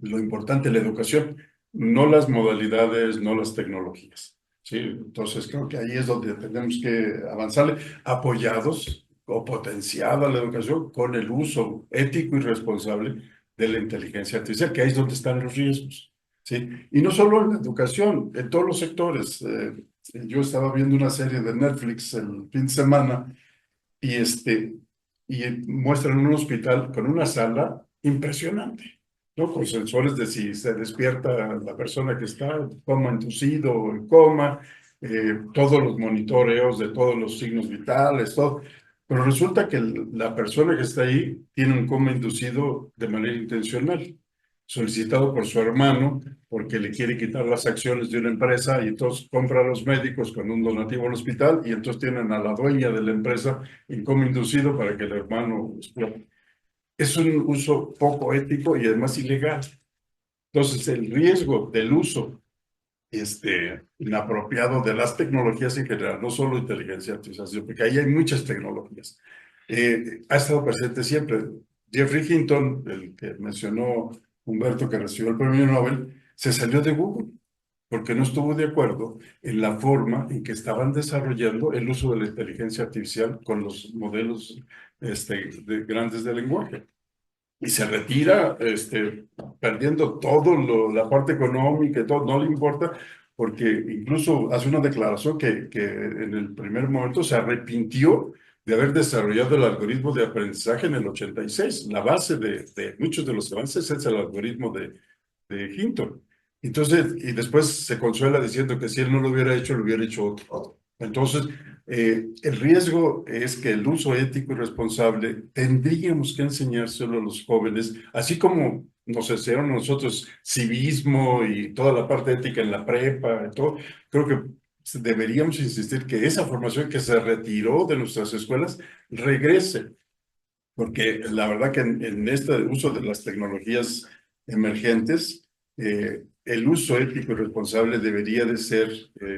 lo importante, la educación, no las modalidades, no las tecnologías. ¿Sí? Entonces creo que ahí es donde tenemos que avanzarle, apoyados o potenciada la educación con el uso ético y responsable de la inteligencia artificial, que ahí es donde están los riesgos. ¿Sí? Y no solo en la educación, en todos los sectores. Yo estaba viendo una serie de Netflix el fin de semana y, y muestran un hospital con una sala impresionante, ¿no? Con sensores de si se despierta la persona que está en coma inducido o en coma, todos los monitoreos de todos los signos vitales, todo. Pero resulta que la persona que está ahí tiene un coma inducido de manera intencional, solicitado por su hermano, porque le quiere quitar las acciones de una empresa y entonces compra a los médicos con un donativo al hospital y entonces tienen a la dueña de la empresa en coma inducido para que el hermano explote. Es un uso poco ético y además ilegal. Entonces, el riesgo del uso inapropiado de las tecnologías en general, no solo inteligencia artificial, sino porque ahí hay muchas tecnologías. Ha estado presente siempre. Jeffrey Hinton, el que mencionó Humberto, que recibió el premio Nobel, se salió de Google porque no estuvo de acuerdo en la forma en que estaban desarrollando el uso de la inteligencia artificial con los modelos grandes de lenguaje. Y se retira perdiendo todo la parte económica y todo, no le importa, porque incluso hace una declaración que en el primer momento se arrepintió de haber desarrollado el algoritmo de aprendizaje en el 86. La base de muchos de los avances es el algoritmo de Hinton. Entonces, y después se consuela diciendo que si él no lo hubiera hecho otro. Entonces, el riesgo es que el uso ético y responsable tendríamos que enseñárselo a los jóvenes, así como nos enseñaron nosotros civismo y toda la parte ética en la prepa y todo. Creo que deberíamos insistir que esa formación que se retiró de nuestras escuelas regrese, porque la verdad que en este uso de las tecnologías emergentes, el uso ético y responsable debería de ser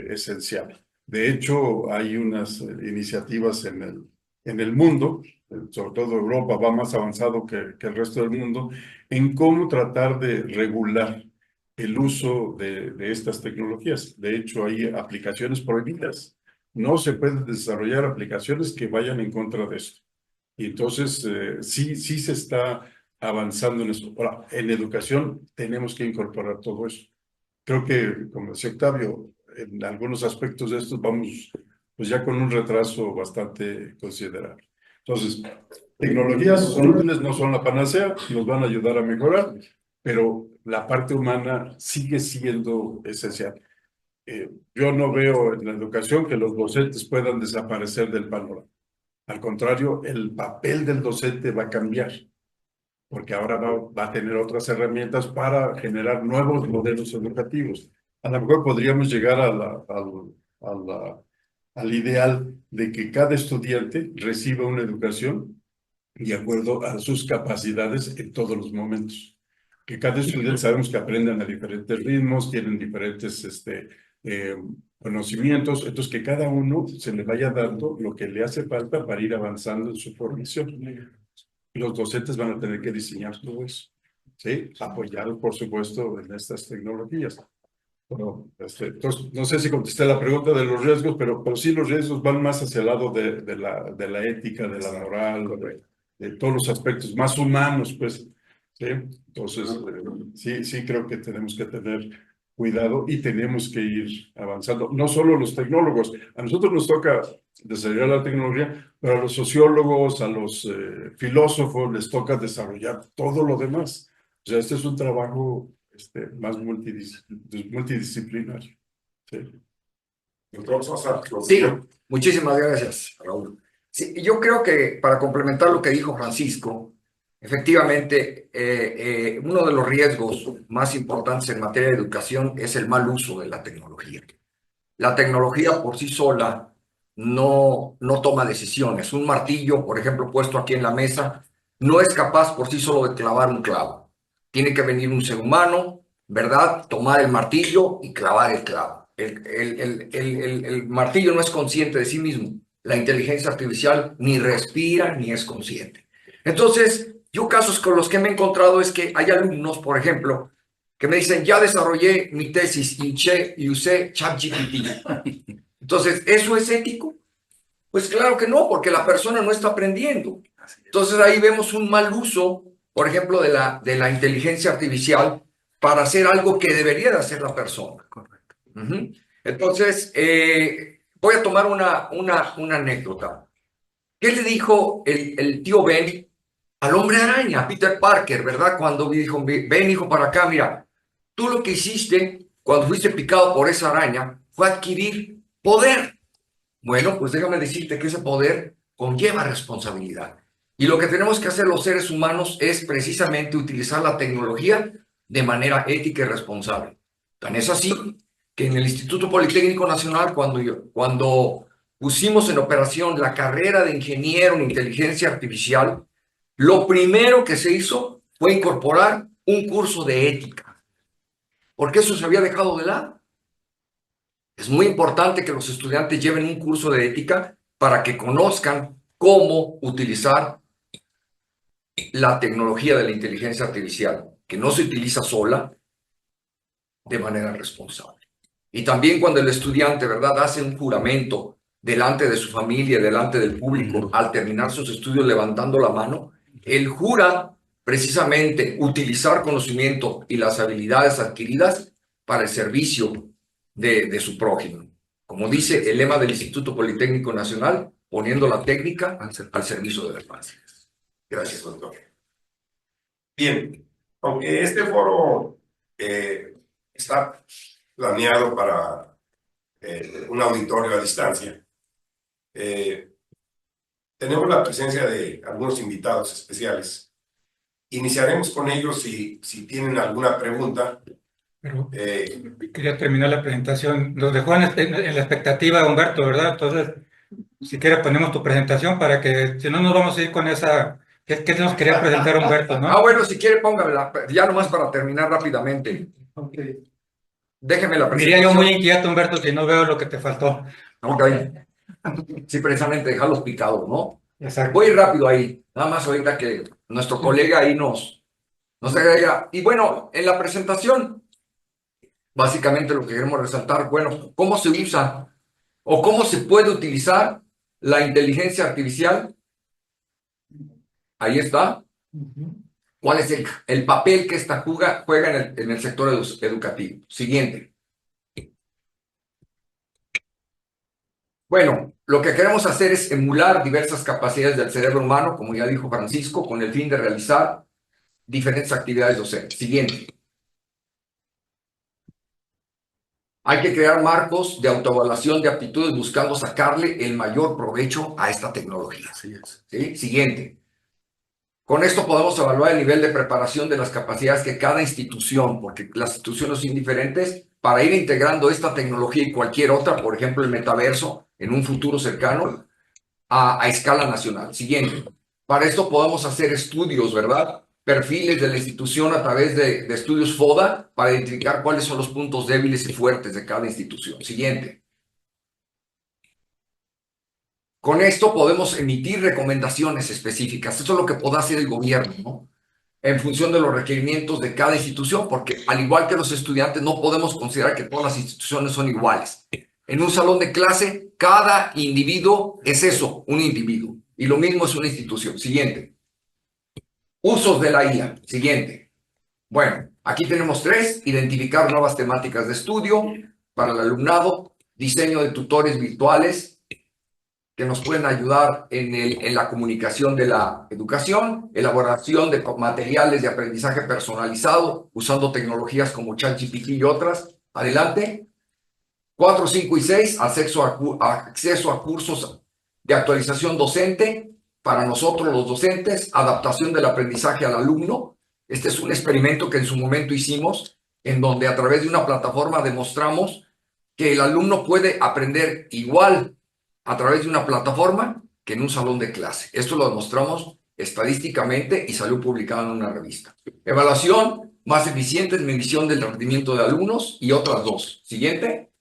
esencial. De hecho, hay unas iniciativas en el mundo, sobre todo Europa va más avanzado que el resto del mundo, en cómo tratar de regular el uso de estas tecnologías. De hecho, hay aplicaciones prohibidas. No se pueden desarrollar aplicaciones que vayan en contra de esto. Y entonces, sí se está avanzando en eso. Ahora, en educación tenemos que incorporar todo eso. Creo que, como decía Octavio, en algunos aspectos de estos vamos pues ya con un retraso bastante considerable. Entonces, tecnologías son útiles, no son la panacea, nos van a ayudar a mejorar, pero la parte humana sigue siendo esencial. Yo no veo en la educación que los docentes puedan desaparecer del panorama. Al contrario, el papel del docente va a cambiar, porque ahora va a tener otras herramientas para generar nuevos modelos educativos. A lo mejor podríamos llegar al ideal de que cada estudiante reciba una educación de acuerdo a sus capacidades en todos los momentos. Que cada estudiante sabemos que aprenden a diferentes ritmos, tienen diferentes conocimientos, entonces que cada uno se le vaya dando lo que le hace falta para ir avanzando en su formación. Y los docentes van a tener que diseñar todo eso, ¿sí? Apoyados, por supuesto, en estas tecnologías. Bueno, entonces, no sé si contesté la pregunta de los riesgos, pero sí los riesgos van más hacia el lado de la ética, de la moral, de todos los aspectos más humanos, pues, ¿sí? Entonces, sí creo que tenemos que tener cuidado y tenemos que ir avanzando. No solo los tecnólogos, a nosotros nos toca desarrollar la tecnología, pero a los sociólogos, a los filósofos les toca desarrollar todo lo demás. O sea, este es un trabajo más multidisciplinario. Sí. Doctor Sosa, Sí, muchísimas gracias, Raúl. Sí, yo creo que para complementar lo que dijo Francisco, efectivamente, uno de los riesgos más importantes en materia de educación es el mal uso de la tecnología. La tecnología por sí sola no toma decisiones. Un martillo, por ejemplo, puesto aquí en la mesa, no es capaz por sí solo de clavar un clavo. Tiene que venir un ser humano, ¿verdad? Tomar el martillo y clavar el clavo. El martillo no es consciente de sí mismo. La inteligencia artificial ni respira ni es consciente. Entonces, yo casos con los que me he encontrado es que hay alumnos, por ejemplo, que me dicen, ya desarrollé mi tesis y usé ChatGPT. Entonces, ¿eso es ético? Pues claro que no, porque la persona no está aprendiendo. Entonces ahí vemos un mal uso, por ejemplo, de la inteligencia artificial para hacer algo que debería de hacer la persona. Ujú. Entonces, voy a tomar una anécdota. ¿Qué le dijo el tío Ben al hombre araña, Peter Parker, ¿verdad? Cuando dijo, ven hijo para acá, mira, tú lo que hiciste cuando fuiste picado por esa araña fue adquirir poder. Bueno, pues déjame decirte que ese poder conlleva responsabilidad. Y lo que tenemos que hacer los seres humanos es precisamente utilizar la tecnología de manera ética y responsable. Tan es así que en el Instituto Politécnico Nacional, cuando pusimos en operación la carrera de ingeniero en inteligencia artificial, lo primero que se hizo fue incorporar un curso de ética, porque eso se había dejado de lado. Es muy importante que los estudiantes lleven un curso de ética para que conozcan cómo utilizar la tecnología de la inteligencia artificial, que no se utiliza sola, de manera responsable. Y también cuando el estudiante, ¿verdad?, hace un juramento delante de su familia, delante del público, al terminar sus estudios levantando la mano, él jura precisamente utilizar conocimiento y las habilidades adquiridas para el servicio de su prójimo. Como dice el lema del Instituto Politécnico Nacional, poniendo la técnica al servicio de la paz. Gracias, doctor. Bien, aunque este foro está planeado para un auditorio a distancia, tenemos la presencia de algunos invitados especiales. Iniciaremos con ellos si tienen alguna pregunta. Pero quería terminar la presentación. Nos dejó en la expectativa Humberto, ¿verdad? Entonces, si quieres ponemos tu presentación para que, si no nos vamos a ir con esa, ¿qué nos quería presentar Humberto, no? Bueno, si quiere póngamela, ya nomás para terminar rápidamente. Okay. Déjeme la Diría presentación. yo muy inquieto, Humberto, si no veo lo que te faltó. Ok. Sí, precisamente dejarlos picados, ¿no? Exacto. Voy rápido ahí, nada más ahorita que nuestro colega ahí nos agrega. Y bueno, en la presentación, básicamente lo que queremos resaltar, bueno, cómo se usa o cómo se puede utilizar la inteligencia artificial. Ahí está. ¿Cuál es el papel que esta juega en el sector educativo? Siguiente. Bueno, lo que queremos hacer es emular diversas capacidades del cerebro humano, como ya dijo Francisco, con el fin de realizar diferentes actividades docentes. Siguiente. Hay que crear marcos de autoevaluación de aptitudes buscando sacarle el mayor provecho a esta tecnología. Así es. ¿Sí? Siguiente. Con esto podemos evaluar el nivel de preparación de las capacidades que cada institución, porque las instituciones son diferentes, para ir integrando esta tecnología y cualquier otra, por ejemplo el metaverso, en un futuro cercano, a escala nacional. Siguiente. Para esto podemos hacer estudios, ¿verdad? Perfiles de la institución a través de estudios FODA para identificar cuáles son los puntos débiles y fuertes de cada institución. Siguiente. Con esto podemos emitir recomendaciones específicas. Eso es lo que puede hacer el gobierno, ¿no? En función de los requerimientos de cada institución, porque al igual que los estudiantes, no podemos considerar que todas las instituciones son iguales. En un salón de clase, cada individuo es eso, un individuo. Y lo mismo es una institución. Siguiente. Usos de la IA. Siguiente. Bueno, Aquí tenemos 3: identificar nuevas temáticas de estudio para el alumnado, diseño de tutores virtuales que nos pueden ayudar en la comunicación de la educación, elaboración de materiales de aprendizaje personalizado usando tecnologías como ChatGPT y otras. Adelante. 4, 5 y 6, acceso a cursos de actualización docente para nosotros los docentes, adaptación del aprendizaje al alumno. Este es un experimento que en su momento hicimos, en donde a través de una plataforma demostramos que el alumno puede aprender igual a través de una plataforma que en un salón de clase. Esto lo demostramos estadísticamente y salió publicado en una revista. Evaluación más eficiente en medición del rendimiento de alumnos y otras 2. Siguiente.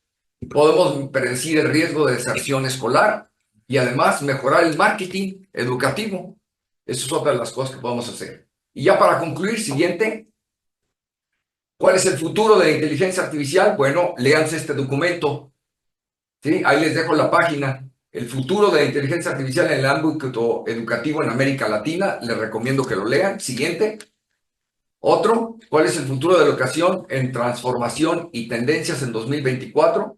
Podemos predecir el riesgo de deserción escolar y además mejorar el marketing educativo. Eso es otra de las cosas que podemos hacer. Y ya para concluir, siguiente. ¿Cuál es el futuro de la inteligencia artificial? Bueno, léanse este documento. ¿Sí? Ahí les dejo la página. El futuro de la inteligencia artificial en el ámbito educativo en América Latina. Les recomiendo que lo lean. Siguiente. Otro. ¿Cuál es el futuro de la educación en transformación y tendencias en 2024?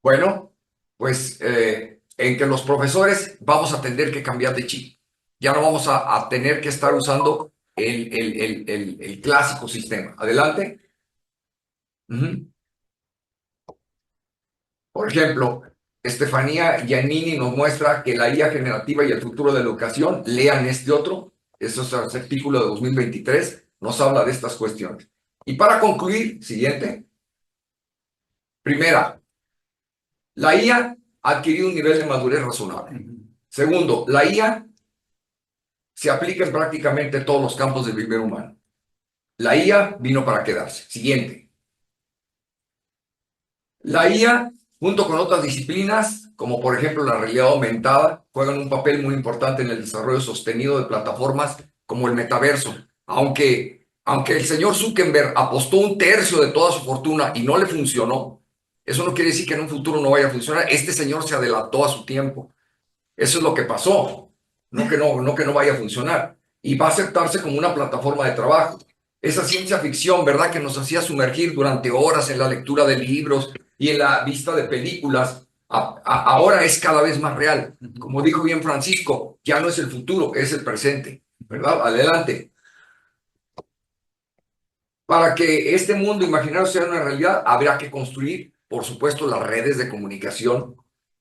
Bueno, pues en que los profesores vamos a tener que cambiar de chip. Ya no vamos a tener que estar usando el clásico sistema. Adelante. Por ejemplo, Estefanía Giannini nos muestra que la IA generativa y el futuro de la educación, lean este otro, este es el artículo de 2023, nos habla de estas cuestiones. Y para concluir, siguiente. Primera, la IA ha adquirido un nivel de madurez razonable. Segundo, la IA se aplica en prácticamente todos los campos del vivir humano. La IA vino para quedarse. Siguiente. La IA, junto con otras disciplinas, como por ejemplo la realidad aumentada, juegan un papel muy importante en el desarrollo sostenido de plataformas como el metaverso. Aunque el señor Zuckerberg apostó 1/3 de toda su fortuna y no le funcionó, eso no quiere decir que en un futuro no vaya a funcionar. Este señor se adelantó a su tiempo. Eso es lo que pasó. No que no vaya a funcionar. Y va a aceptarse como una plataforma de trabajo. Esa ciencia ficción, ¿verdad?, que nos hacía sumergir durante horas en la lectura de libros y en la vista de películas, ahora es cada vez más real. Como dijo bien Francisco, ya no es el futuro, es el presente, ¿verdad? Adelante. Para que este mundo imaginario sea una realidad, habrá que construir, por supuesto, las redes de comunicación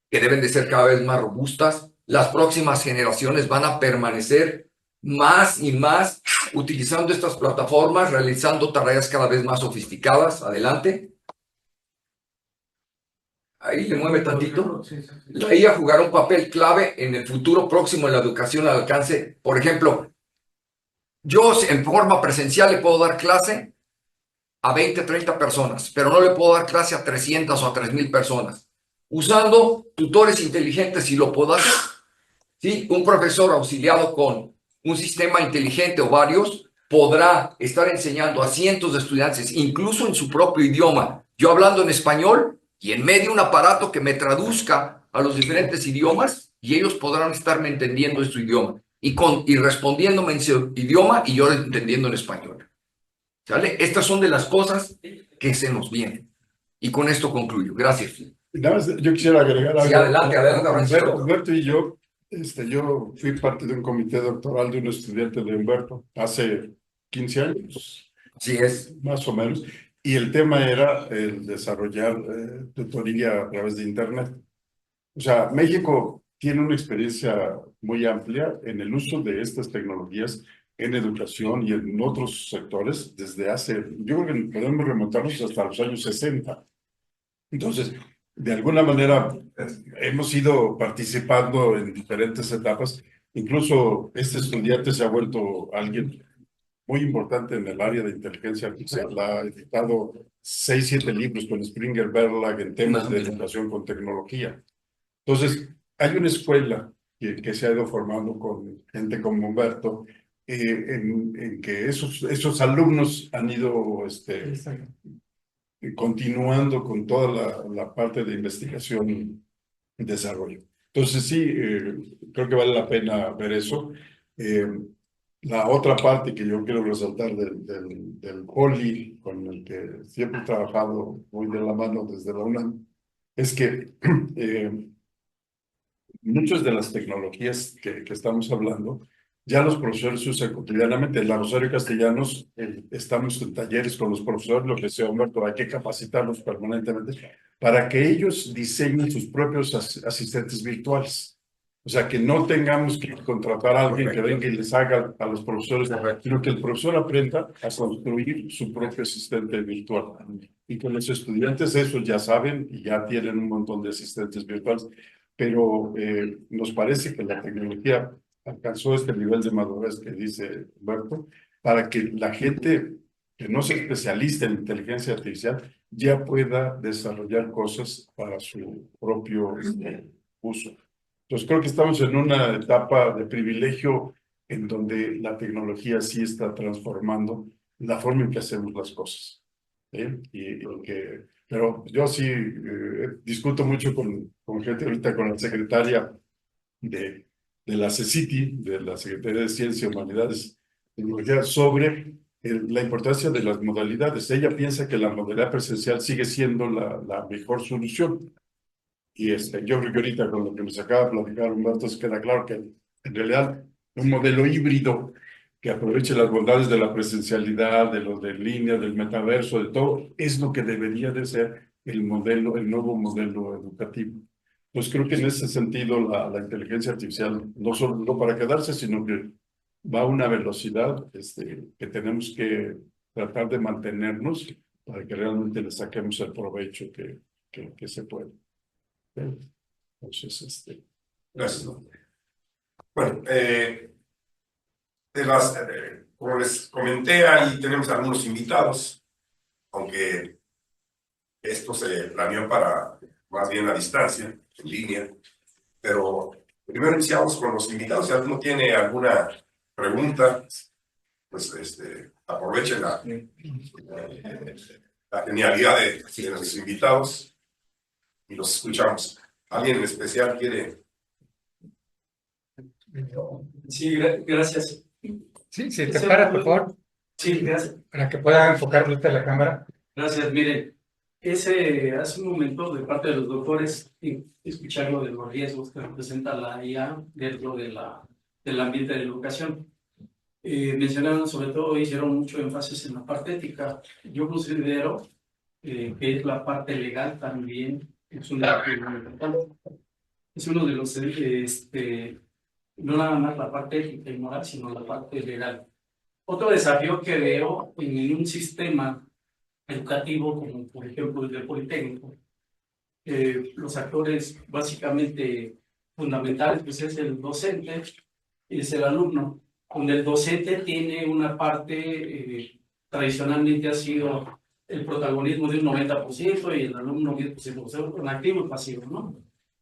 que deben de ser cada vez más robustas. Las próximas generaciones van a permanecer más y más utilizando estas plataformas, realizando tareas cada vez más sofisticadas. Adelante. Ahí le mueve tantito. La IA jugará un papel clave en el futuro próximo en la educación al alcance. Por ejemplo, yo en forma presencial le puedo dar clase a 20, 30 personas, pero no le puedo dar clase a 300 o a 3,000 personas. Usando tutores inteligentes, si lo puedo hacer, ¿sí? Un profesor auxiliado con un sistema inteligente o varios podrá estar enseñando a cientos de estudiantes, incluso en su propio idioma. Yo hablando en español y en medio un aparato que me traduzca a los diferentes idiomas y ellos podrán estarme entendiendo en su idioma y respondiéndome en su idioma y yo entendiendo en español. ¿Sale? Estas son de las cosas que se nos vienen. Y con esto concluyo. Gracias. Nada más, yo quisiera agregar algo. Sí, adelante, Francisco. Humberto y yo fui parte de un comité doctoral de un estudiante de Humberto hace 15 años. Así es. Más o menos. Y el tema era el desarrollar tutoría a través de Internet. O sea, México tiene una experiencia muy amplia en el uso de estas tecnologías en educación y en otros sectores desde hace, yo creo que podemos remontarnos hasta los años 60. Entonces, de alguna manera hemos ido participando en diferentes etapas. Incluso este estudiante se ha vuelto alguien muy importante en el área de inteligencia artificial. Ha editado 6, 7 libros con Springer Verlag en temas de educación con tecnología. Entonces, hay una escuela que se ha ido formando con gente como Humberto, en que esos alumnos han ido continuando con toda la parte de investigación y desarrollo. Entonces sí, creo que vale la pena ver eso. La otra parte que yo quiero resaltar del poli, con el que siempre he trabajado muy de la mano desde la UNAM, es que muchas de las tecnologías que estamos hablando, ya los profesores usan cotidianamente. En la Rosario Castellanos estamos en talleres con los profesores, lo que sea, Humberto, hay que capacitarlos permanentemente para que ellos diseñen sus propios asistentes virtuales. O sea, que no tengamos que contratar a alguien que venga y les haga a los profesores, sino que el profesor aprenda a construir su propio asistente virtual. Y con los estudiantes eso ya saben y ya tienen un montón de asistentes virtuales, pero nos parece que la tecnología alcanzó este nivel de madurez que dice Humberto, para que la gente que no se especialista en inteligencia artificial ya pueda desarrollar cosas para su propio uso. Entonces creo que estamos en una etapa de privilegio en donde la tecnología sí está transformando la forma en que hacemos las cosas. Pero yo sí discuto mucho con gente ahorita, con la secretaria de la CECITI, de la Secretaría de Ciencia, Humanidades y Tecnología, sobre la importancia de las modalidades. Ella piensa que la modalidad presencial sigue siendo la mejor solución. Y yo creo que ahorita con lo que nos acaba de platicar Humberto, queda claro que en realidad un modelo híbrido que aproveche las bondades de la presencialidad, de lo de línea, del metaverso, de todo, es lo que debería de ser el modelo, el nuevo modelo educativo. Pues creo que en ese sentido la inteligencia artificial no solo no para quedarse, sino que va a una velocidad que tenemos que tratar de mantenernos para que realmente le saquemos el provecho que se puede. Entonces, Gracias. Bueno, como les comenté, ahí tenemos algunos invitados, aunque esto se planeó para más bien a distancia, en línea, pero primero iniciamos con los invitados. Si alguno tiene alguna pregunta, pues aprovechen la genialidad de los invitados y los escuchamos. ¿Alguien en especial quiere? Sí, gracias. Sí, si te paras, por favor, Sí, gracias. para que pueda enfocar ahorita la cámara. Gracias. Miren, hace un momento de parte de los doctores, escuchar de los riesgos que representa la IA dentro del ambiente de la educación. Mencionaron sobre todo, hicieron mucho énfasis en la parte ética. Yo considero que es la parte legal también, es un desafío muy importante. Es uno de los, no nada más la parte ética y moral, sino la parte legal. Otro desafío que veo en un sistema educativo como por ejemplo el del Politécnico, los actores básicamente fundamentales pues es el docente y es el alumno, donde el docente tiene una parte tradicionalmente ha sido el protagonismo de un 90% y el alumno 10% con activo y pasivo, ¿no?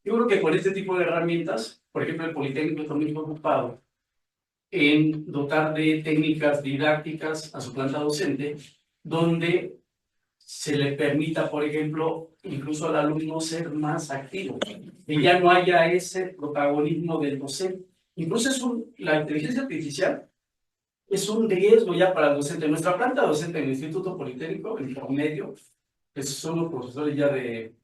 Yo creo que con este tipo de herramientas, por ejemplo, el Politécnico está muy preocupado en dotar de técnicas didácticas a su planta docente, donde se le permita, por ejemplo, incluso al alumno ser más activo, que ya no haya ese protagonismo del docente. Incluso la inteligencia artificial es un riesgo ya para el docente. Nuestra planta docente en el Instituto Politécnico, en promedio, son los profesores ya de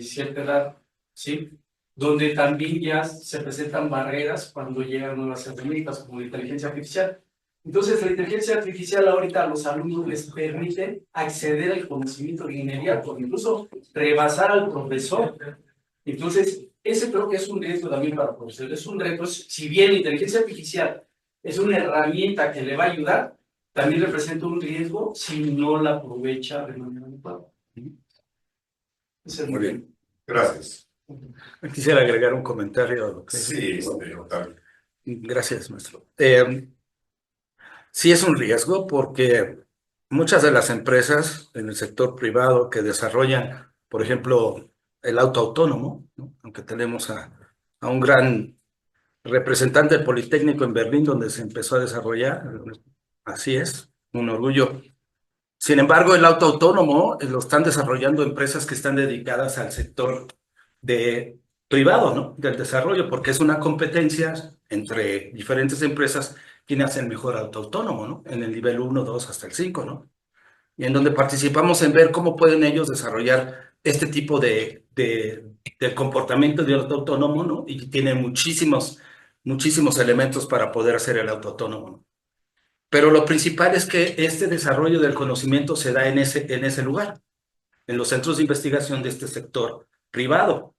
cierta edad, ¿sí? Donde también ya se presentan barreras cuando llegan nuevas herramientas como la inteligencia artificial. Entonces, la inteligencia artificial ahorita a los alumnos les permite acceder al conocimiento de inmediato, incluso rebasar al profesor. Entonces, ese creo que es un riesgo también para el profesor. Es un reto, si bien la inteligencia artificial es una herramienta que le va a ayudar, también representa un riesgo si no la aprovecha de manera adecuada. Muy bien, gracias. Quisiera agregar un comentario a lo que... Sí, Octavio. Gracias, maestro. Sí es un riesgo porque muchas de las empresas en el sector privado que desarrollan, por ejemplo, el auto autónomo, ¿no? Aunque tenemos a un gran representante del Politécnico en Berlín, donde se empezó a desarrollar, así es, un orgullo. Sin embargo, el auto autónomo lo están desarrollando empresas que están dedicadas al sector privado, ¿no? Del desarrollo, porque es una competencia entre diferentes empresas quién hace el mejor auto autónomo, ¿no? En el nivel 1, 2 hasta el 5, ¿no? Y en donde participamos en ver cómo pueden ellos desarrollar este tipo de comportamiento de auto autónomo, ¿no? Y tienen muchísimos elementos para poder hacer el auto autónomo, ¿no? Pero lo principal es que este desarrollo del conocimiento se da en ese lugar, en los centros de investigación de este sector privado.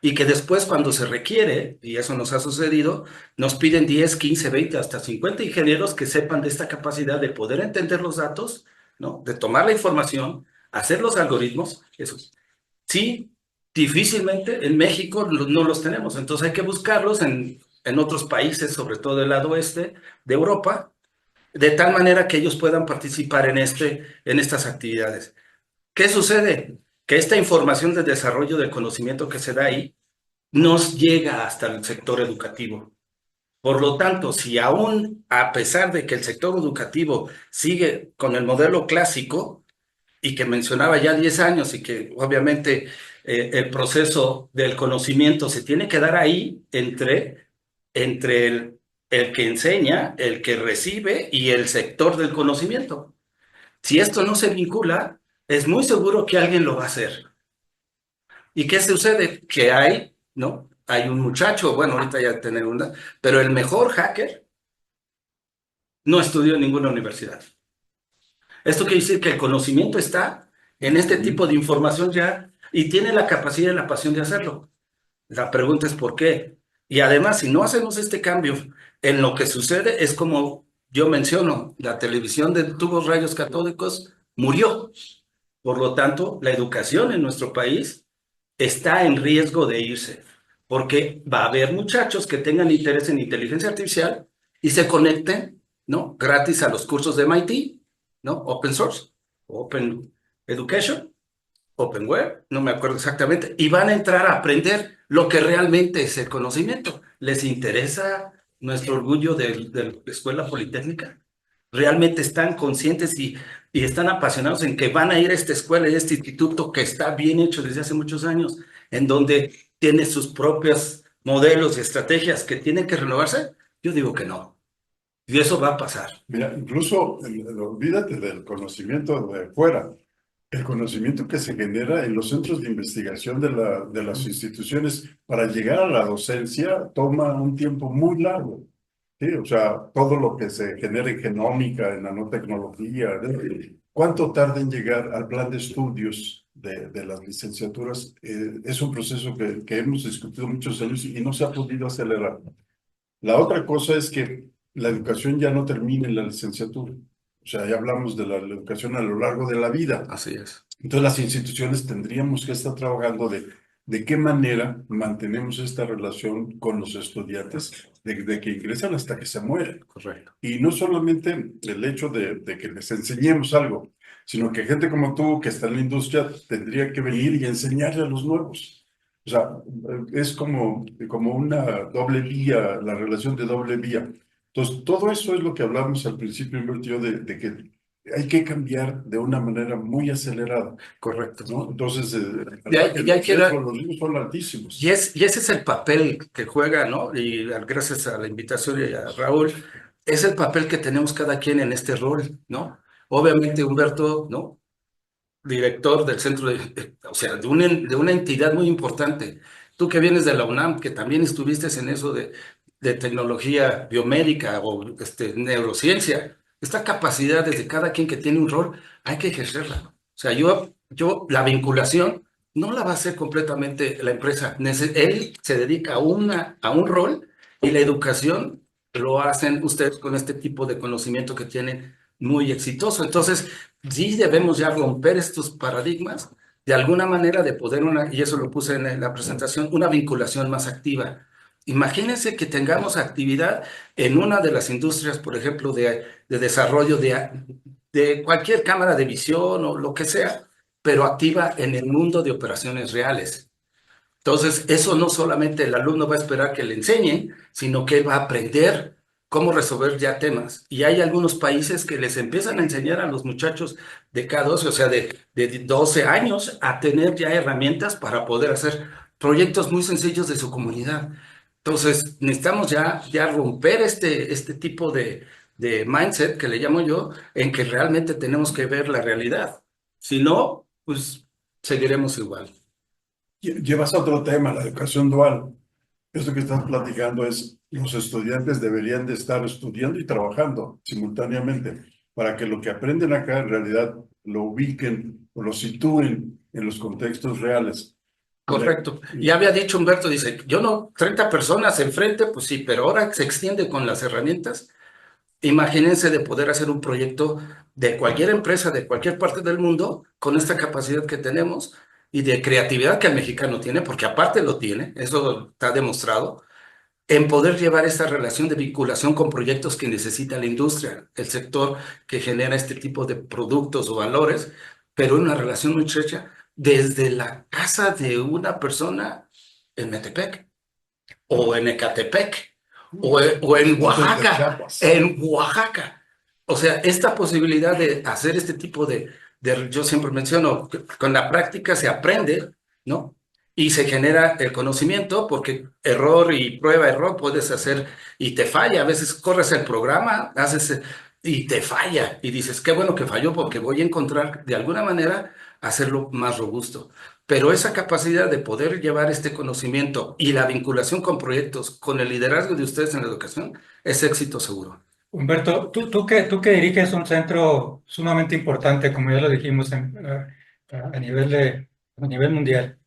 Y que después cuando se requiere, y eso nos ha sucedido, nos piden 10, 15, 20, hasta 50 ingenieros que sepan de esta capacidad de poder entender los datos, ¿no? De tomar la información, hacer los algoritmos, eso. Sí, difícilmente en México no los tenemos, entonces hay que buscarlos en otros países, sobre todo del lado oeste de Europa, de tal manera que ellos puedan participar en estas actividades. ¿Qué sucede? Que esta información de desarrollo del conocimiento que se da ahí nos llega hasta el sector educativo. Por lo tanto, si aún a pesar de que el sector educativo sigue con el modelo clásico y que mencionaba ya 10 años y que obviamente el proceso del conocimiento se tiene que dar ahí entre el que enseña, el que recibe y el sector del conocimiento. Si esto no se vincula, es muy seguro que alguien lo va a hacer. ¿Y qué sucede? Que ¿no? Hay un muchacho, bueno, ahorita ya tener una, pero el mejor hacker no estudió en ninguna universidad. Esto quiere decir que el conocimiento está en este tipo de información ya y tiene la capacidad y la pasión de hacerlo. La pregunta es ¿por qué? Y además, si no hacemos este cambio, en lo que sucede es como yo menciono, la televisión de tubos rayos catódicos murió. Por lo tanto, la educación en nuestro país está en riesgo de irse, porque va a haber muchachos que tengan interés en inteligencia artificial y se conecten, ¿no? Gratis a los cursos de MIT, ¿no? Open Source, Open Education, Open Web, no me acuerdo exactamente, y van a entrar a aprender lo que realmente es el conocimiento. ¿Les interesa nuestro orgullo de la Escuela Politécnica? ¿Realmente están conscientes y están apasionados en que van a ir a esta escuela y a este instituto que está bien hecho desde hace muchos años, en donde tiene sus propios modelos y estrategias que tienen que renovarse? Yo digo que no. Y eso va a pasar. Mira, incluso olvídate del conocimiento de fuera. El conocimiento que se genera en los centros de investigación de las instituciones para llegar a la docencia toma un tiempo muy largo. Sí, o sea, todo lo que se genera en genómica, en nanotecnología, ¿cuánto tarda en llegar al plan de estudios de las licenciaturas? Es un proceso que hemos discutido muchos años y no se ha podido acelerar. La otra cosa es que la educación ya no termina en la licenciatura. O sea, ya hablamos de la educación a lo largo de la vida. Así es. Entonces las instituciones tendríamos que estar trabajando de qué manera mantenemos esta relación con los estudiantes, de que ingresan hasta que se mueren. Correcto. Y no solamente el hecho de que les enseñemos algo, sino que gente como tú, que está en la industria, tendría que venir y enseñarle a los nuevos. O sea, es como una doble vía, la relación de doble vía. Entonces, todo eso es lo que hablamos al principio, Humberto, y yo, de que hay que cambiar de una manera muy acelerada. Correcto. ¿No? Entonces, los ritmos son altísimos. Y ese es el papel que juega, ¿no? Y gracias a la invitación y a Raúl, es el papel que tenemos cada quien en este rol, ¿no? Obviamente, Humberto, ¿no? Director del centro o sea, de una entidad muy importante. Tú que vienes de la UNAM, que también estuviste en eso de tecnología biomédica o neurociencia, esta capacidad desde cada quien que tiene un rol, hay que ejercerla. O sea, la vinculación no la va a hacer completamente la empresa. Él se dedica a un rol y la educación lo hacen ustedes con este tipo de conocimiento que tienen muy exitoso. Entonces, sí debemos ya romper estos paradigmas de alguna manera de poder, y eso lo puse en la presentación, una vinculación más activa. Imagínense que tengamos actividad en una de las industrias, por ejemplo, de desarrollo de cualquier cámara de visión o lo que sea, pero activa en el mundo de operaciones reales. Entonces, eso no solamente el alumno va a esperar que le enseñen, sino que va a aprender cómo resolver ya temas. Y hay algunos países que les empiezan a enseñar a los muchachos de K12, o sea, de 12 años, a tener ya herramientas para poder hacer proyectos muy sencillos de su comunidad. Entonces, necesitamos ya romper este tipo de mindset que le llamo yo, en que realmente tenemos que ver la realidad. Si no, pues seguiremos igual. Llevas a otro tema, la educación dual. Esto que estás platicando es, los estudiantes deberían de estar estudiando y trabajando simultáneamente para que lo que aprenden acá en realidad lo ubiquen o lo sitúen en los contextos reales. Correcto. Ya había dicho Humberto, dice, yo no, 30 personas enfrente, pues sí, pero ahora se extiende con las herramientas. Imagínense de poder hacer un proyecto de cualquier empresa, de cualquier parte del mundo, con esta capacidad que tenemos y de creatividad que el mexicano tiene, porque aparte lo tiene, eso está demostrado, en poder llevar esta relación de vinculación con proyectos que necesita la industria, el sector que genera este tipo de productos o valores, pero en una relación muy estrecha desde la casa de una persona en Metepec o en Ecatepec o en Oaxaca, en Oaxaca. O sea, esta posibilidad de hacer este tipo yo siempre menciono, que con la práctica se aprende, ¿no? Y se genera el conocimiento, porque error y prueba, error puedes hacer y te falla. A veces corres el programa, haces y te falla. Y dices, qué bueno que falló, porque voy a encontrar de alguna manera hacerlo más robusto. Pero esa capacidad de poder llevar este conocimiento y la vinculación con proyectos, con el liderazgo de ustedes en la educación, es éxito seguro. Humberto, tú que diriges un centro sumamente importante, como ya lo dijimos a nivel mundial,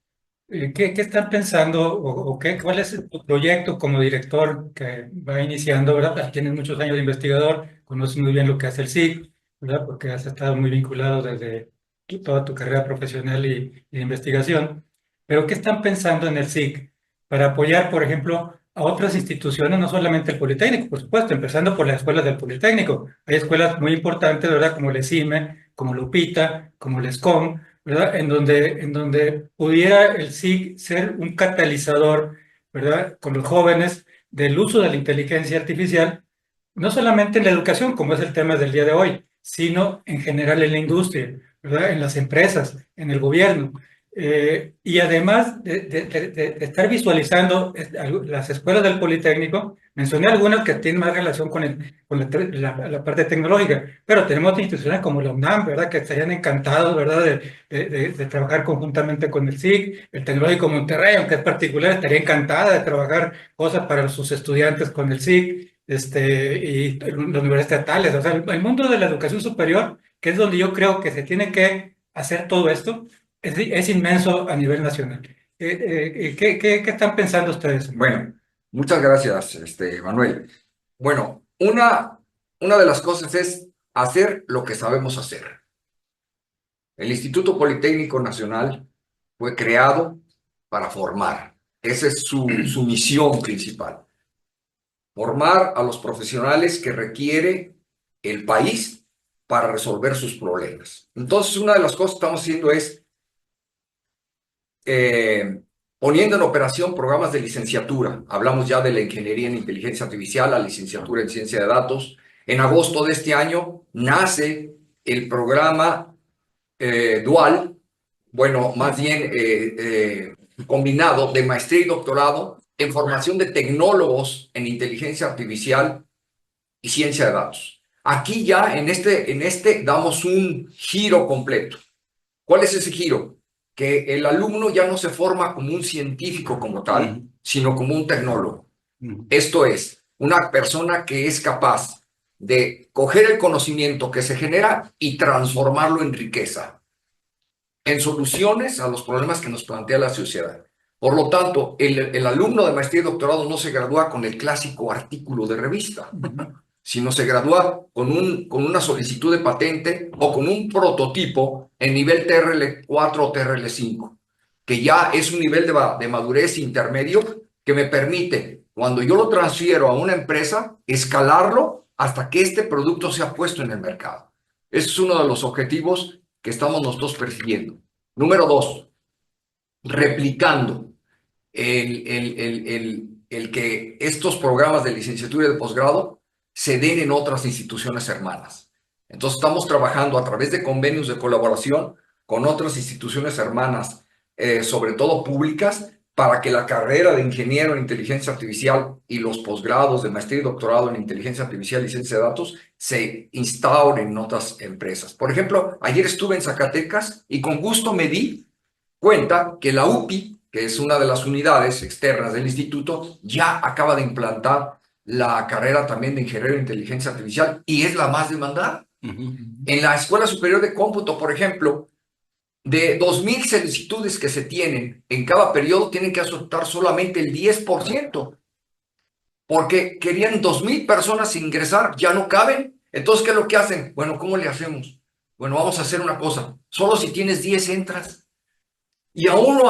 ¿qué están pensando o cuál es tu proyecto como director que va iniciando, ¿verdad? Tienes muchos años de investigador, conoces muy bien lo que hace el SIG, ¿verdad? Porque has estado muy vinculado desde toda tu carrera profesional y de investigación. Pero ¿qué están pensando en el SIG para apoyar, por ejemplo, a otras instituciones, no solamente el Politécnico, por supuesto, empezando por las escuelas del Politécnico? Hay escuelas muy importantes, ¿verdad? Como el ESIME, como Lupita, como el ESCOM, ¿verdad? En donde pudiera el SIG ser un catalizador, ¿verdad? Con los jóvenes del uso de la inteligencia artificial, no solamente en la educación, como es el tema del día de hoy, sino en general en la industria, ¿verdad? En las empresas, en el gobierno. Y además de estar visualizando las escuelas del Politécnico, mencioné algunas que tienen más relación con la parte tecnológica, pero tenemos otras instituciones como la UNAM, ¿verdad? Que estarían encantados, ¿verdad? De trabajar conjuntamente con el SIG, el Tecnológico Monterrey, aunque es particular, estaría encantada de trabajar cosas para sus estudiantes con el SIG, y las universidades estatales. O sea, el mundo de la educación superior, que es donde yo creo que se tiene que hacer todo esto, es inmenso a nivel nacional. ¿Qué están pensando ustedes? Bueno, muchas gracias, Manuel. Bueno, una de las cosas es hacer lo que sabemos hacer. El Instituto Politécnico Nacional fue creado para formar. Esa es su misión principal. Formar a los profesionales que requiere el país para resolver sus problemas. Entonces, una de las cosas que estamos haciendo es poniendo en operación programas de licenciatura. Hablamos ya de la ingeniería en inteligencia artificial, la licenciatura en ciencia de datos. En agosto de este año nace el programa dual, bueno, más bien combinado de maestría y doctorado en formación de tecnólogos en inteligencia artificial y ciencia de datos. Aquí ya en este damos un giro completo. ¿Cuál es ese giro? Que el alumno ya no se forma como un científico como tal, sino como un tecnólogo. Esto es, una persona que es capaz de coger el conocimiento que se genera y transformarlo en riqueza, en soluciones a los problemas que nos plantea la sociedad. Por lo tanto, el alumno de maestría y doctorado no se gradúa con el clásico artículo de revista, sino se gradúa con una solicitud de patente o con un prototipo en nivel TRL4 o TRL5, que ya es un nivel de madurez intermedio que me permite, cuando yo lo transfiero a una empresa, escalarlo hasta que este producto sea puesto en el mercado. Ese es uno de los objetivos que estamos nosotros persiguiendo. Número 2, replicando el que estos programas de licenciatura y de posgrado se den en otras instituciones hermanas. Entonces estamos trabajando a través de convenios de colaboración con otras instituciones hermanas, sobre todo públicas, para que la carrera de ingeniero en inteligencia artificial y los posgrados de maestría y doctorado en inteligencia artificial y ciencia de datos se instauren en otras empresas. Por ejemplo, ayer estuve en Zacatecas y con gusto me di cuenta que la UPI, que es una de las unidades externas del instituto, ya acaba de implantar la carrera también de ingeniero en inteligencia artificial y es la más demandada. En la Escuela Superior de Cómputo, por ejemplo, de 2,000 solicitudes que se tienen en cada periodo, tienen que aceptar solamente el 10%, porque querían 2,000 personas ingresar, ya no caben. Entonces, ¿qué es lo que hacen? Bueno, ¿cómo le hacemos? Bueno, vamos a hacer una cosa, solo si tienes 10 entras. Y aún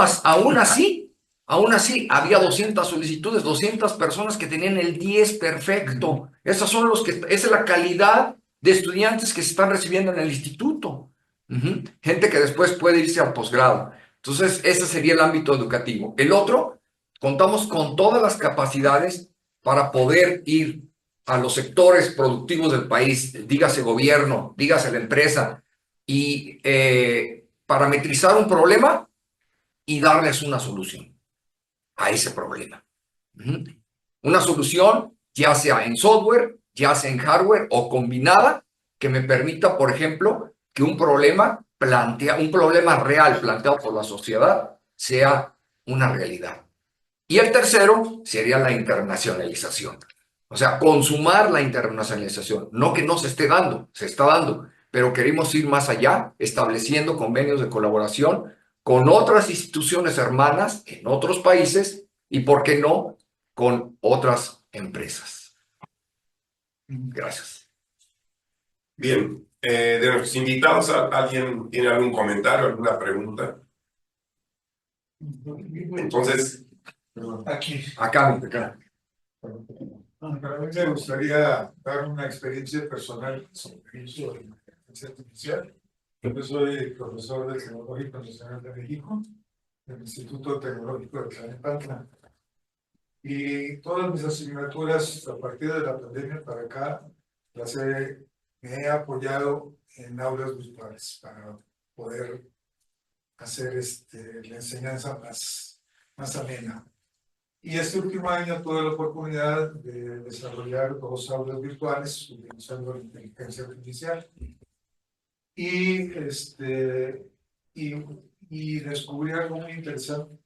así, había 200 solicitudes, 200 personas que tenían el 10 perfecto. Esa es la calidad de estudiantes que se están recibiendo en el instituto. Gente que después puede irse al posgrado. Entonces, ese sería el ámbito educativo. El otro, contamos con todas las capacidades para poder ir a los sectores productivos del país, dígase gobierno, dígase la empresa, y parametrizar un problema y darles una solución a ese problema. Una solución, ya sea en software, ya sea en hardware o combinada, que me permita, por ejemplo, que un problema real planteado por la sociedad sea una realidad. Y el tercero sería la internacionalización. O sea, consumar la internacionalización. No que no se esté dando, se está dando, pero queremos ir más allá, estableciendo convenios de colaboración con otras instituciones hermanas en otros países y, ¿por qué no?, con otras empresas. Gracias. Bien, de nuestros invitados, ¿alguien tiene algún comentario, alguna pregunta? Entonces, Acá. Para mí me gustaría dar una experiencia personal sobre el uso de la inteligencia artificial. Yo soy profesor del Tecnológico Nacional de México, del Instituto Tecnológico de Tlalnepantla. Y todas mis asignaturas a partir de la pandemia para acá me he apoyado en aulas virtuales para poder hacer la enseñanza más amena. Y este último año tuve la oportunidad de desarrollar 2 aulas virtuales utilizando la inteligencia artificial. Y descubrí algo muy interesante,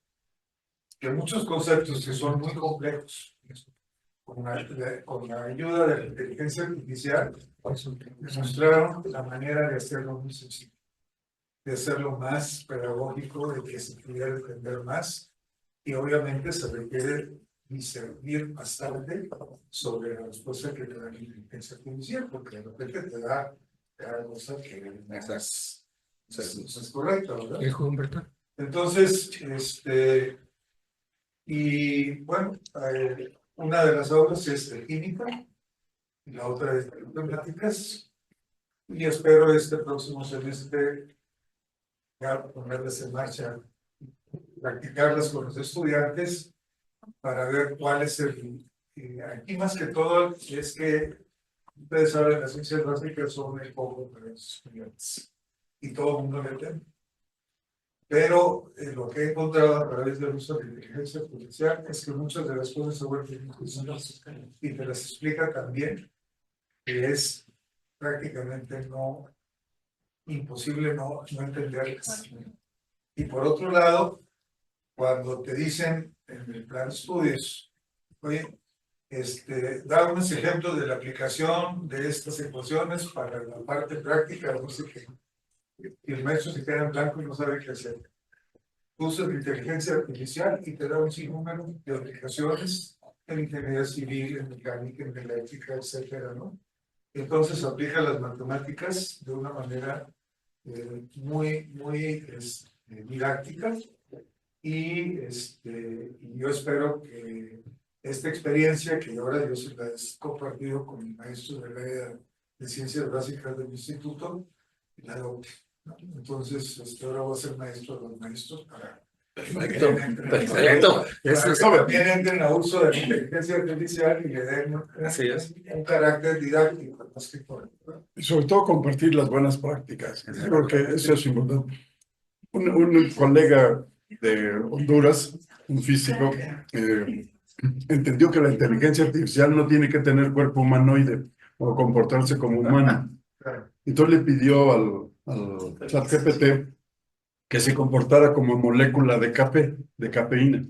que muchos conceptos que son muy complejos, con la ayuda de la inteligencia artificial, demostraron la manera de hacerlo muy sencillo, de hacerlo más pedagógico, de que se pudiera entender más. Y obviamente se requiere discernir bastante sobre la respuesta que te da la inteligencia artificial, porque de repente te da cosas que no es correcta, ¿verdad? Entonces, y bueno, una de las aulas es de química, y la otra es de matemáticas, y espero este próximo semestre ya ponerles en marcha, practicarlas con los estudiantes para ver cuál es aquí más que todo es que ustedes saben, las ciencias básicas son muy poco para los estudiantes y todo el mundo le teme. Pero lo que he encontrado a través del uso de la inteligencia artificial es que muchas de las cosas se vuelven interesantes y te las explica también, que es prácticamente imposible no entenderlas. Y por otro lado, cuando te dicen en el plan de estudios, oye, da unos ejemplos de la aplicación de estas ecuaciones para la parte práctica, no sé qué, y el maestro se queda en blanco y no sabe qué hacer. Usas la inteligencia artificial y te da un sinnúmero de aplicaciones en ingeniería civil, en mecánica, en eléctrica, etcétera, ¿no? Entonces aplica las matemáticas de una manera muy didáctica. Y yo espero que esta experiencia que ahora yo se la he compartido con el maestro del área de ciencias básicas del instituto, la adopte, ¿no? Entonces, ahora voy a ser maestro de los maestros para Perfecto. que también entren a uso de la inteligencia artificial y le den un carácter didáctico, más que por, ¿no? Y sobre todo compartir las buenas prácticas. Creo que eso es importante. Un colega de Honduras, un físico, entendió que la inteligencia artificial no tiene que tener cuerpo humanoide o comportarse como humano. Entonces le pidió al ChatGPT que se comportara como molécula de café, de cafeína.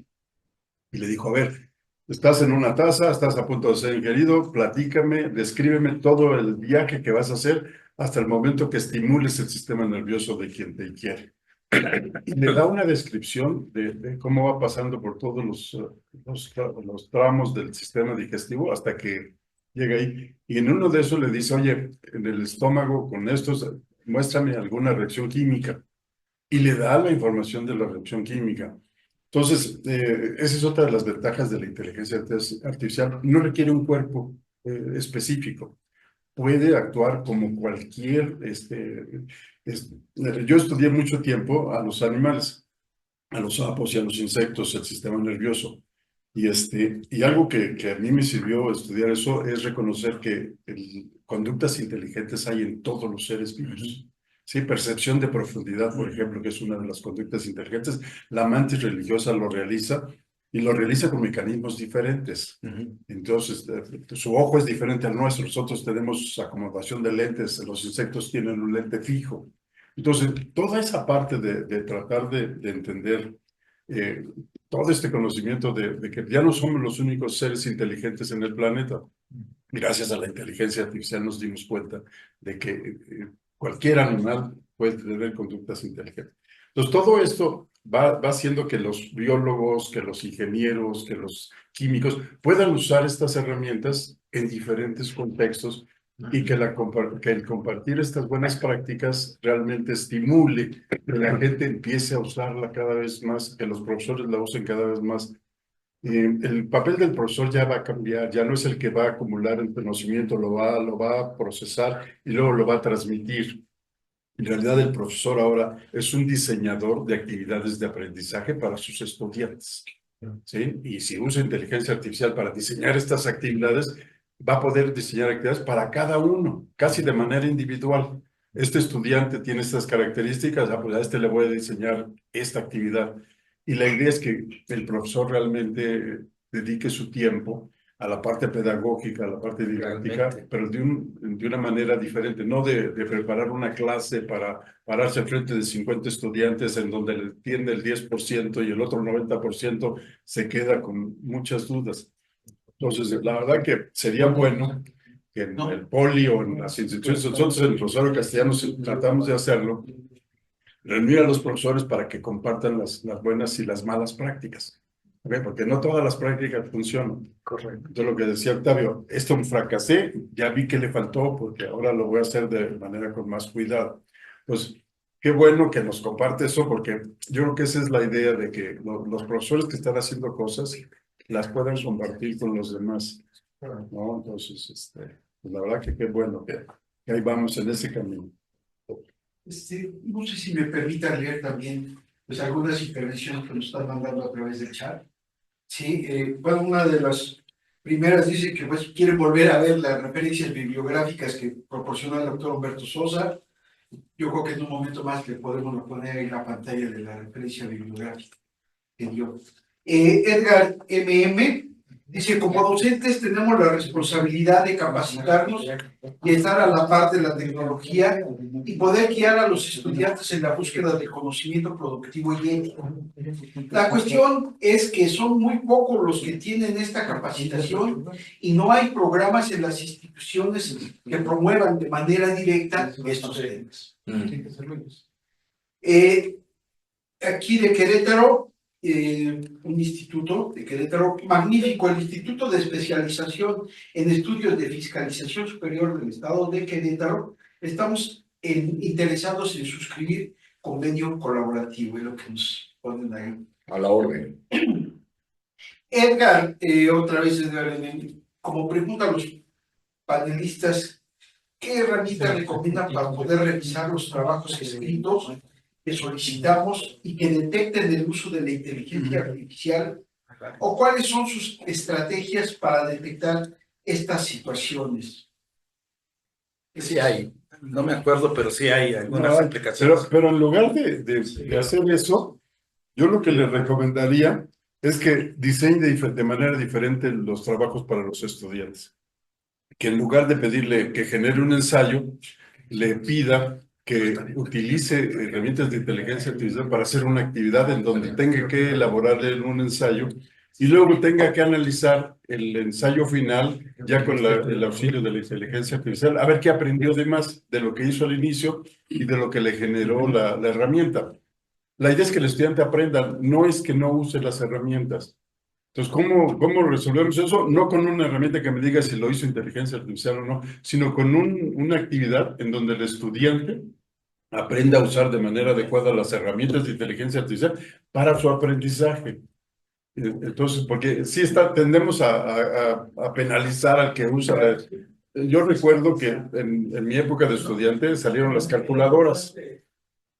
Y le dijo, a ver, estás en una taza, estás a punto de ser ingerido, platícame, descríbeme todo el viaje que vas a hacer hasta el momento que estimules el sistema nervioso de quien te quiere. Y le da una descripción de cómo va pasando por todos los tramos del sistema digestivo hasta que llega ahí. Y en uno de esos le dice, oye, en el estómago con estos, muéstrame alguna reacción química. Y le da la información de la reacción química. Entonces, esa es otra de las ventajas de la inteligencia artificial. No requiere un cuerpo específico. Puede actuar como cualquier... yo estudié mucho tiempo a los animales, a los sapos y a los insectos, el sistema nervioso. Y algo que a mí me sirvió estudiar eso es reconocer que conductas inteligentes hay en todos los seres vivos. Sí, percepción de profundidad, por ejemplo, que es una de las conductas inteligentes. La mantis religiosa lo realiza y lo realiza con mecanismos diferentes. Entonces, su ojo es diferente al nuestro. Nosotros tenemos acomodación de lentes, los insectos tienen un lente fijo. Entonces, toda esa parte de tratar de entender todo este conocimiento de que ya no somos los únicos seres inteligentes en el planeta. Gracias a la inteligencia artificial nos dimos cuenta de que cualquier animal puede tener conductas inteligentes. Entonces, todo esto va haciendo que los biólogos, que los ingenieros, que los químicos puedan usar estas herramientas en diferentes contextos y que el compartir estas buenas prácticas realmente estimule que la gente empiece a usarla cada vez más, que los profesores la usen cada vez más. El papel del profesor ya va a cambiar, ya no es el que va a acumular el conocimiento, lo va a procesar y luego lo va a transmitir. En realidad el profesor ahora es un diseñador de actividades de aprendizaje para sus estudiantes, ¿sí? Y si usa inteligencia artificial para diseñar estas actividades, va a poder diseñar actividades para cada uno, casi de manera individual. Este estudiante tiene estas características, pues a este le voy a diseñar esta actividad. Y la idea es que el profesor realmente dedique su tiempo a la parte pedagógica, a la parte didáctica, pero de una manera diferente, no de preparar una clase para pararse frente de 50 estudiantes en donde le entiende el 10% y el otro 90% se queda con muchas dudas. Entonces, la verdad que sería bueno que en el poli o en las instituciones, nosotros en Rosario Castellanos tratamos de hacerlo, reunir a los profesores para que compartan las buenas y las malas prácticas. ¿Okay? Porque no todas las prácticas funcionan. Correcto. Entonces, lo que decía Octavio, esto fracasé, ya vi que le faltó, porque ahora lo voy a hacer de manera con más cuidado. Pues, qué bueno que nos comparte eso, porque yo creo que esa es la idea de que los profesores que están haciendo cosas las puedan compartir con los demás, ¿no? Entonces, pues la verdad que qué bueno que ahí vamos en ese camino. No sé si me permita leer también pues, algunas intervenciones que nos están mandando a través del chat. Sí, bueno, una de las primeras dice que pues, quiere volver a ver las referencias bibliográficas que proporciona el doctor Humberto Sosa. Yo creo que en un momento más le podemos poner en la pantalla de la referencia bibliográfica que dio. Edgar MM dice, como docentes tenemos la responsabilidad de capacitarnos y estar a la par de la tecnología y poder guiar a los estudiantes en la búsqueda del conocimiento productivo y ético. La cuestión es que son muy pocos los que tienen esta capacitación y no hay programas en las instituciones que promuevan de manera directa estos temas. Aquí de Querétaro, un instituto de Querétaro magnífico, el Instituto de Especialización en Estudios de Fiscalización Superior del Estado de Querétaro, estamos interesados en suscribir convenio colaborativo, es lo que nos ponen ahí. A la orden. Edgar, otra vez Edgar, como pregunta a los panelistas, ¿qué herramientas recomiendan para poder revisar los trabajos escritos que solicitamos y que detecten el uso de la inteligencia artificial? ¿O cuáles son sus estrategias para detectar estas situaciones? Sí hay, no me acuerdo, pero sí hay algunas aplicaciones. Pero en lugar de hacer eso, Yo lo que le recomendaría es que diseñe de manera diferente los trabajos para los estudiantes. Que en lugar de pedirle que genere un ensayo, le pida que utilice herramientas de inteligencia artificial para hacer una actividad en donde tenga que elaborar un ensayo y luego tenga que analizar el ensayo final ya con el auxilio de la inteligencia artificial, a ver qué aprendió de más de lo que hizo al inicio y de lo que le generó la herramienta. La idea es que el estudiante aprenda, no es que no use las herramientas. Entonces, ¿cómo resolvemos eso? No con una herramienta que me diga si lo hizo inteligencia artificial o no, sino con una actividad en donde el estudiante aprenda a usar de manera adecuada las herramientas de inteligencia artificial para su aprendizaje. Entonces, porque sí tendemos a penalizar al que usa. Yo recuerdo que en mi época de estudiante salieron las calculadoras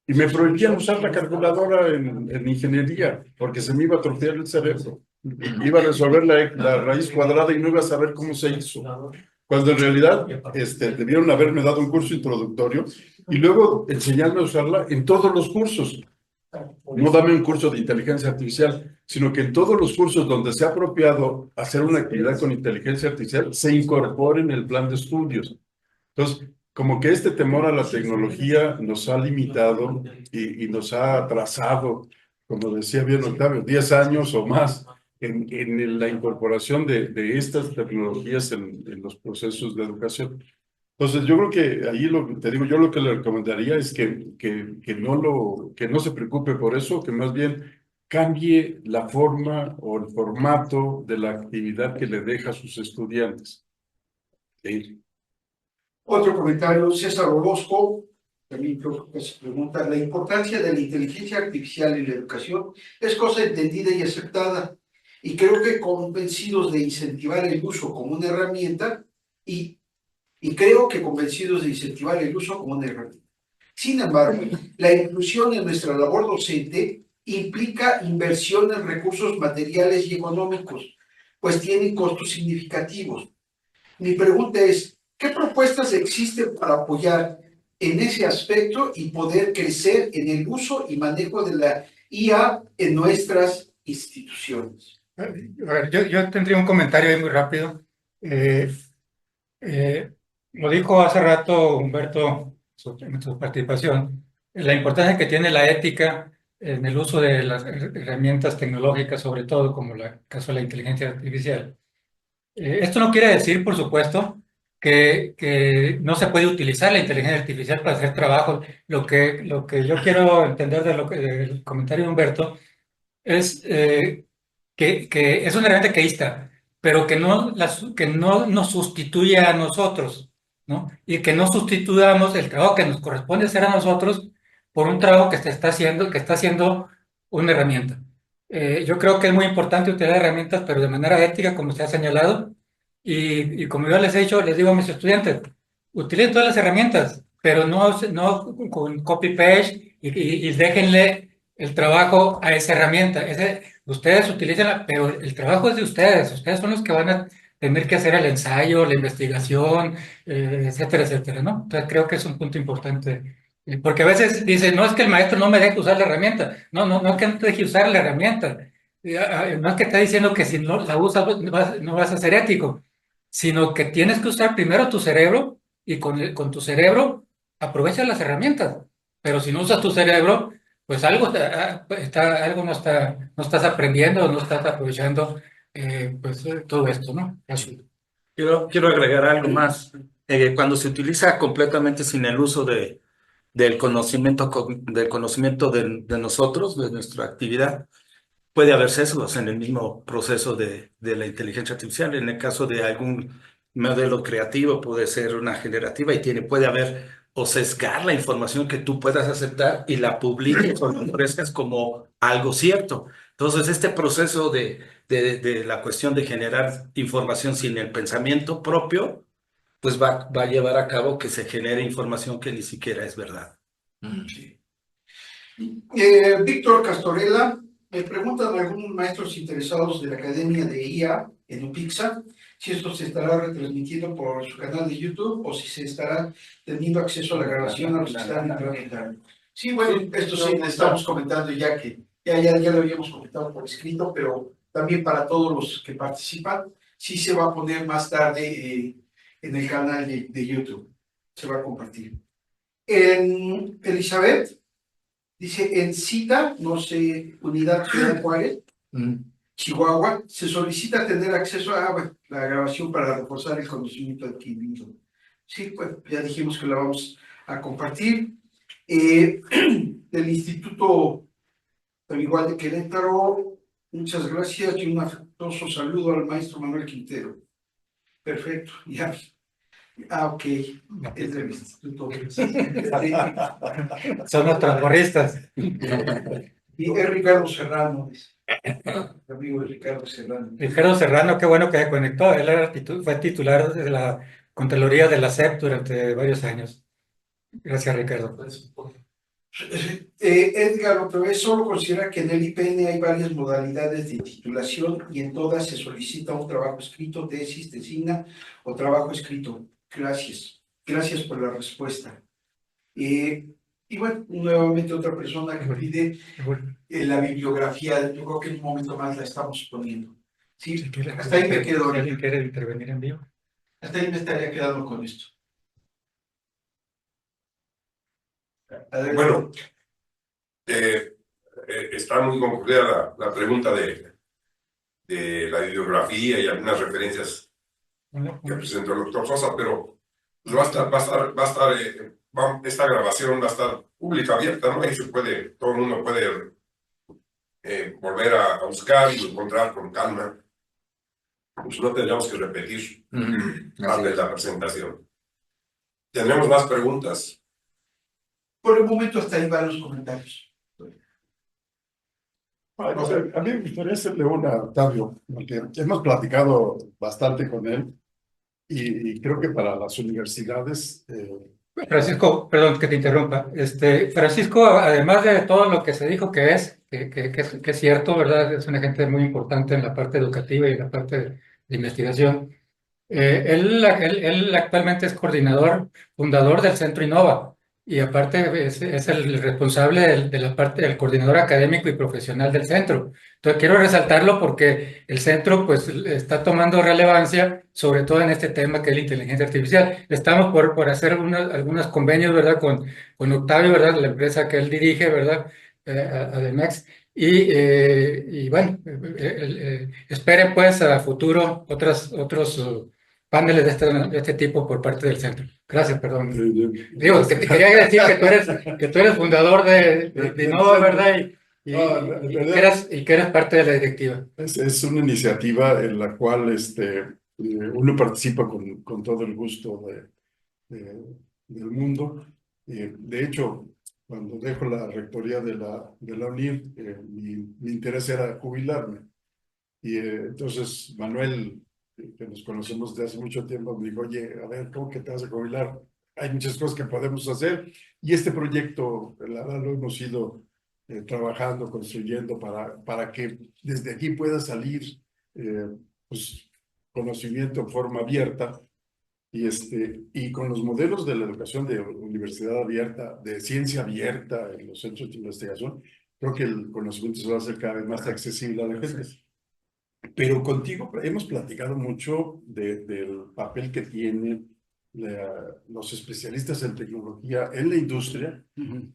y me prohibían usar la calculadora en ingeniería porque se me iba a atrofiar el cerebro. Iba a resolver la raíz cuadrada y no iba a saber cómo se hizo. Cuando en realidad debieron haberme dado un curso introductorio y luego enseñarme a usarla en todos los cursos. No dame un curso de inteligencia artificial, sino que en todos los cursos donde se ha apropiado hacer una actividad con inteligencia artificial, se incorpore en el plan de estudios. Entonces, como que este temor a la tecnología nos ha limitado y nos ha atrasado, como decía bien Octavio, 10 años o más en la incorporación de estas tecnologías en los procesos de educación. Entonces, yo creo que ahí te digo, yo lo que le recomendaría es que no se preocupe por eso, que más bien cambie la forma o el formato de la actividad que le deja a sus estudiantes. ¿Sí? Otro comentario, César Orozco, también creo que se pregunta, la importancia de la inteligencia artificial en la educación es cosa entendida y aceptada, y creo que convencidos de incentivar el uso como una herramienta, y creo que convencidos de incentivar el uso como una herramienta. Sin embargo, la inclusión en nuestra labor docente implica inversión en recursos materiales y económicos, pues tienen costos significativos. Mi pregunta es, ¿qué propuestas existen para apoyar en ese aspecto y poder crecer en el uso y manejo de la IA en nuestras instituciones? A ver, yo tendría un comentario ahí muy rápido. Lo dijo hace rato Humberto en su participación, la importancia que tiene la ética en el uso de las herramientas tecnológicas, sobre todo como el caso de la inteligencia artificial. Esto no quiere decir, por supuesto, que no se puede utilizar la inteligencia artificial para hacer trabajo. Lo que yo quiero entender del comentario de Humberto es que es una herramienta que ahí está, pero que no nos sustituye a nosotros, ¿no? Y que no sustituyamos el trabajo que nos corresponde hacer a nosotros por un trabajo que está haciendo una herramienta. Yo creo que es muy importante utilizar herramientas, pero de manera ética, como se ha señalado, y como yo les he dicho, les digo a mis estudiantes, utilicen todas las herramientas, pero no con copy-paste y déjenle el trabajo a esa herramienta. Ustedes utilizan, pero el trabajo es de ustedes. Ustedes son los que van a tener que hacer el ensayo, la investigación, etcétera, etcétera, ¿no? Entonces creo que es un punto importante. Porque a veces dicen, no es que el maestro no me deje usar la herramienta. No es que no te deje usar la herramienta. No es que está diciendo que si no la usas no vas a ser ético, sino que tienes que usar primero tu cerebro y con tu cerebro aprovecha las herramientas. Pero si no usas tu cerebro, pues algo no estás aprendiendo, no estás aprovechando todo esto, ¿no? Así. Quiero agregar algo más. Cuando se utiliza completamente sin el uso del conocimiento de nosotros, de nuestra actividad, puede haber sesgos en el mismo proceso de la inteligencia artificial. En el caso de algún modelo creativo, puede ser una generativa y puede haber o sesgar la información que tú puedas aceptar y la publiques o la ofrezcas como algo cierto. Entonces, este proceso de la cuestión de generar información sin el pensamiento propio, pues va a llevar a cabo que se genere información que ni siquiera es verdad. Sí. Víctor Castorella, me preguntan algunos maestros interesados de la Academia de IA en UPIXA si esto se estará retransmitiendo por su canal de YouTube o si se estará teniendo acceso a la grabación a los que están entrando. Sí, bueno, esto sí le estamos comentando ya que ya lo habíamos comentado por escrito, pero también para todos los que participan, sí se va a poner más tarde en el canal de YouTube, se va a compartir. En Elizabeth, dice en cita, no sé, Unidad Ciudad Juárez, Chihuahua, se solicita tener acceso a la grabación para reforzar el conocimiento adquirido. Sí, pues ya dijimos que la vamos a compartir. Del Instituto al igual de Querétaro, muchas gracias y un afectuoso saludo al maestro Manuel Quintero. Perfecto, ya. Ok, es del Instituto. Son los transportistas. Y es Ricardo Serrano, el amigo de Ricardo Serrano. Ricardo Serrano, qué bueno que se conectó. Él era fue titular de la Contraloría de la SEP durante varios años. Gracias, Ricardo. Edgar, otra vez, solo considera que en el IPN hay varias modalidades de titulación y en todas se solicita un trabajo escrito, tesis, tesina o trabajo escrito. Gracias. Gracias por la respuesta. Y bueno, nuevamente otra persona que pide la bibliografía. Yo creo que en un momento más la estamos poniendo. Sí, hasta ahí me quedo. Si alguien quiere intervenir en vivo. Hasta ahí me estaría quedando con esto. Adelante. Bueno, está muy concluida la pregunta de la bibliografía y algunas referencias que presentó el doctor Sosa, pero pues esta grabación va a estar pública, abierta, ¿no? Ahí se puede, todo el mundo puede volver a buscar y encontrar con calma. Pues no tendríamos que repetir parte de la presentación. ¿Tendremos más preguntas? Por el momento hasta ahí van los comentarios. No sé, a mí me gustaría hacerle una a Octavio, porque hemos platicado bastante con él y creo que para las universidades... Francisco, perdón que te interrumpa. Francisco, además de todo lo que se dijo que es cierto, ¿verdad? Es una gente muy importante en la parte educativa y en la parte de investigación. Él actualmente es coordinador, fundador del Centro Innova y aparte es el responsable de la parte del coordinador académico y profesional del centro. Entonces quiero resaltarlo porque el centro pues está tomando relevancia, sobre todo en este tema que es la inteligencia artificial. Estamos por hacer algunos convenios, ¿verdad? Con Octavio, ¿verdad? La empresa que él dirige, ¿verdad? Ademax. Y bueno, esperen pues a futuro otros paneles de este tipo por parte del centro. Gracias, perdón. Digo, te quería decir que tú eres fundador de Innova, ¿verdad? Y que eres parte de la directiva. Es una iniciativa en la cual uno participa con todo el gusto del mundo. De hecho, cuando dejo la rectoría de la UNIR, mi interés era jubilarme. Y entonces Manuel, que nos conocemos desde hace mucho tiempo, me dijo, oye, a ver, ¿cómo que te vas a jubilar? Hay muchas cosas que podemos hacer. Y este proyecto, la verdad, lo hemos ido trabajando, construyendo para que desde aquí pueda salir pues, conocimiento en forma abierta. Y con los modelos de la educación de universidad abierta, de ciencia abierta en los centros de investigación, creo que el conocimiento se va a hacer cada vez más accesible a la gente. Pero contigo hemos platicado mucho del papel que tienen los especialistas en tecnología en la industria,